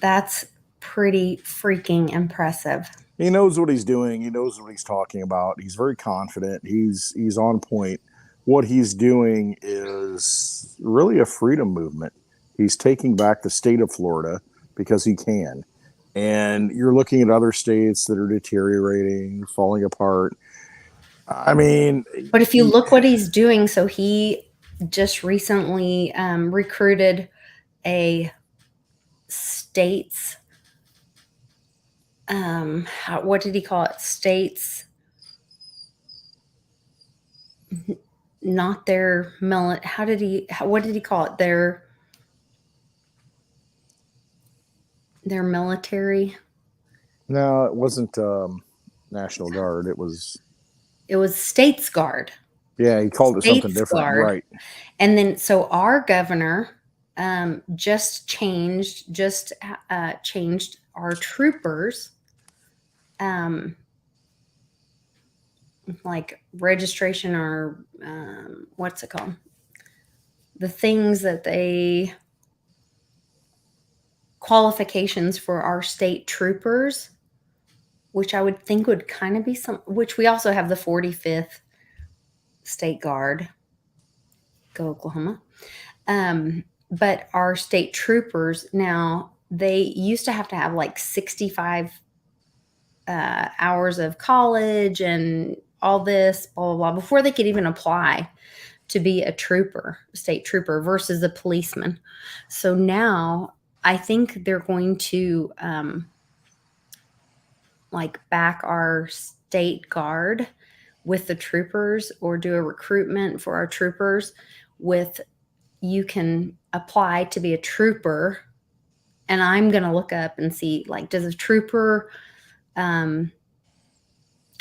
that's pretty freaking impressive. He knows what he's doing. He knows what he's talking about. He's very confident. He's on point. What he's doing is really a freedom movement. He's taking back the state of Florida because he can. And you're looking at other states that are deteriorating, falling apart. I mean... But if you look what he's doing, so he just recently recruited a state's... what did he call it? States... Not their... What did he call it? Their military? No, it wasn't National Guard. It was States Guard. Yeah, he called it something different, right? And then, so our governor just changed our troopers, like registration or what's it called? The things that they... qualifications for our state troopers, which I would think would kind of be which we also have the 45th State Guard. Go Oklahoma. But our state troopers now, they used to have like 65 hours of college and all this, blah, blah, blah, before they could even apply to be a trooper, state trooper versus a policeman. So now I think they're going to like back our state guard with the troopers, or do a recruitment for our troopers with, you can apply to be a trooper. And I'm going to look up and see, like, does a trooper, do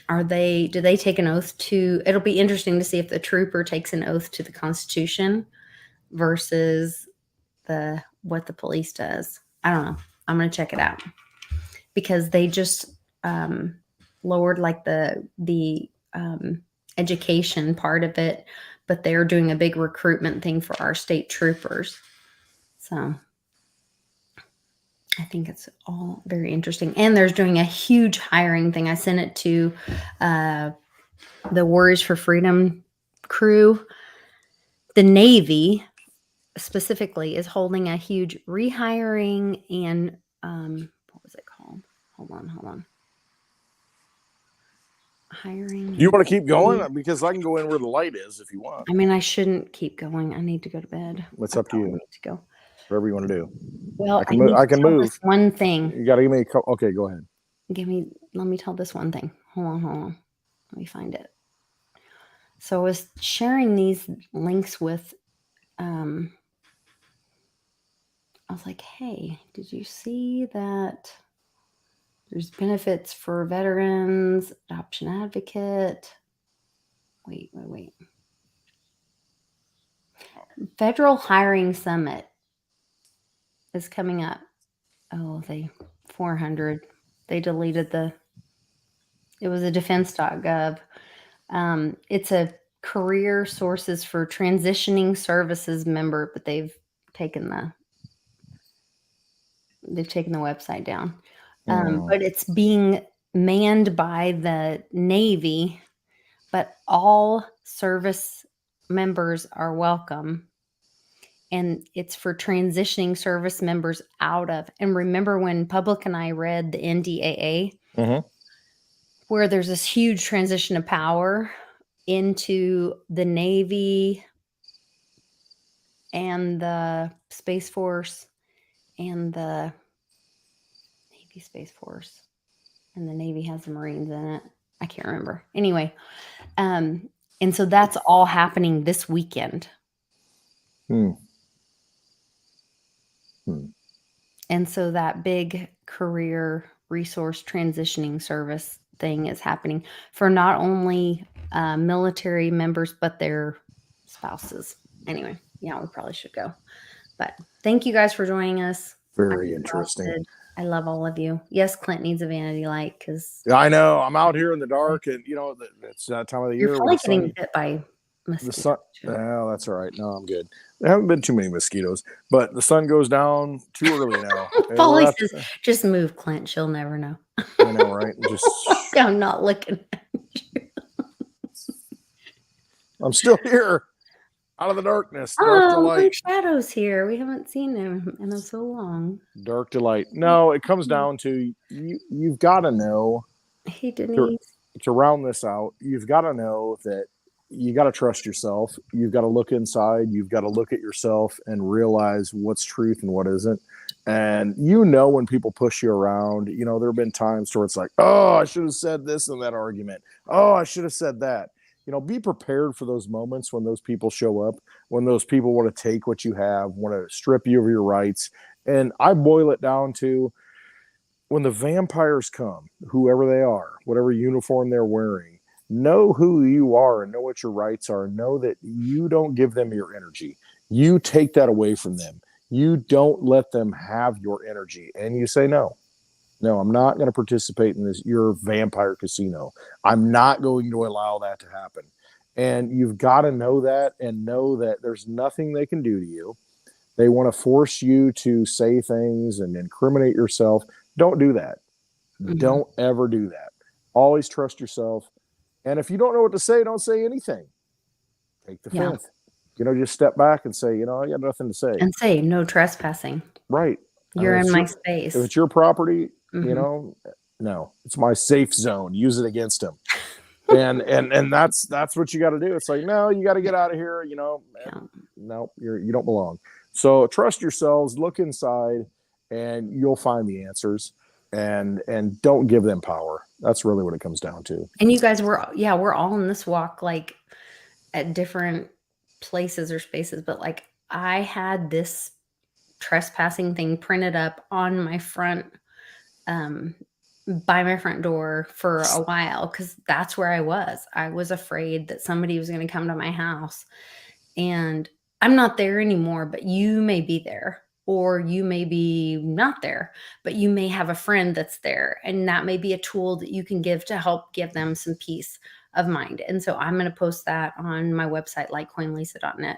they take an oath to, it'll be interesting to see if the trooper takes an oath to the Constitution versus what the police does. I don't know. I'm going to check it out, because they just lowered like the education part of it, but they're doing a big recruitment thing for our state troopers. So I think it's all very interesting. And there's doing a huge hiring thing. I sent it to the Warriors for Freedom crew. The Navy specifically is holding a huge rehiring and what was it called? Hold on. Hiring. You want to keep going? Because I can go in where the light is if you want. I mean, I shouldn't keep going. I need to go to bed. What's up to you? Need to go. Whatever you want to do. Well, I can move. One thing. You got to give me a okay, go ahead. Let me tell this one thing. Hold on. Let me find it. So I was sharing these links with, I was like, hey, did you see that there's benefits for veterans, adoption advocate? Wait. Federal Hiring Summit is coming up. Oh, 400. They deleted it was a defense.gov. It's a career sources for transitioning services member, but they've taken the website down. But it's being manned by the Navy, but all service members are welcome. And it's for transitioning service members out of, and remember when Public and I read the NDAA, where there's this huge transition of power into the Navy and the Space Force and the Navy Space Force, and the Navy has the Marines in it. I can't remember. Anyway, and so that's all happening this weekend. And so that big career resource transitioning service thing is happening for not only military members, but their spouses. Anyway, yeah, we probably should go. But thank you guys for joining us. Very interesting. I love all of you. Yes, Clint needs a vanity light because I know I'm out here in the dark, and it's that time of the year. You're probably getting bit by mosquitoes. The sun. Oh, that's all right. No, I'm good. There haven't been too many mosquitoes, but the sun goes down too early now. Polly says, "Just move, Clint. She'll never know." I know, right? Just I'm not looking at you. I'm still here, out of the darkness. Dark to light. Shadow's here. We haven't seen him in so long. Dark to light. No, it comes down to you've got to know. Hey, Denise. To round this out, you've got to know that you got to trust yourself. You've got to look inside. You've got to look at yourself and realize what's truth and what isn't. And when people push you around, there have been times where it's like, oh, I should have said this in that argument. Oh, I should have said that. Be prepared for those moments when those people show up, when those people want to take what you have, want to strip you of your rights. And I boil it down to when the vampires come, whoever they are, whatever uniform they're wearing, know who you are and know what your rights are. Know that you don't give them your energy. You take that away from them. You don't let them have your energy. And you say, no, I'm not going to participate in your vampire casino. I'm not going to allow that to happen. And you've got to know that, and know that there's nothing they can do to you. They want to force you to say things and incriminate yourself. Don't do that. Mm-hmm. Don't ever do that. Always trust yourself. And if you don't know what to say, don't say anything. Take the fifth. Just step back and say, I got nothing to say. And say no trespassing. Right. You're in my space. If it's your property, no, it's my safe zone. Use it against him. and that's what you got to do. It's like, no, you got to get out of here. No, you don't belong. So trust yourselves, look inside, and you'll find the answers. And don't give them power. That's really what it comes down to. And you guys we're all in this walk, like at different places or spaces, but like I had this trespassing thing printed up on my front, by my front door for a while, because that's where I was afraid that somebody was going to come to my house. And I'm not there anymore, but you may be there, or you may be not there, but you may have a friend that's there. And that may be a tool that you can give to help give them some peace of mind. And so I'm going to post that on my website, litecoinlisa.net,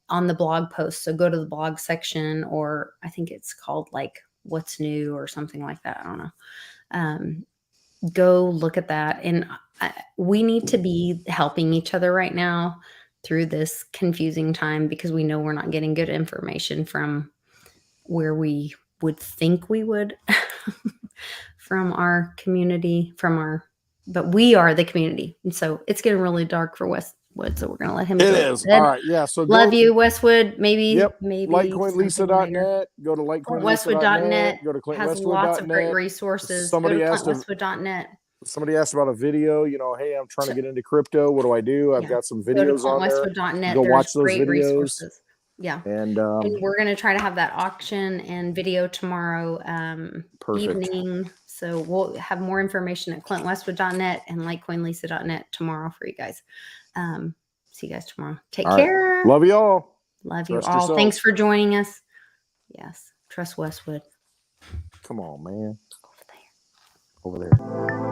on the blog post. So go to the blog section, or I think it's called like what's new or something like that. I don't know. Go look at that. And we need to be helping each other right now through this confusing time, because we know we're not getting good information from where we would think we would from our community, but we are the community. And so it's getting really dark for Westwood, so we're going to let him It is. All right. Yeah. So love you, Westwood. Maybe LitecoinLisa.net. Go to LitecoinLisa.net. Go to has lots of great resources. Somebody go to ClintWestwood.net. Somebody asked about a video, hey, I'm trying to get into crypto. What do I do? I've got some videos on there. Go watch those videos. Resources. Yeah. And we're going to try to have that auction and video tomorrow evening. So we'll have more information at ClintWestwood.net and LitecoinLisa.net tomorrow for you guys. See you guys tomorrow. Take care. Right. Love you all. Love you all. Thanks for joining us. Yes. Trust Westwood. Come on, man. Over there.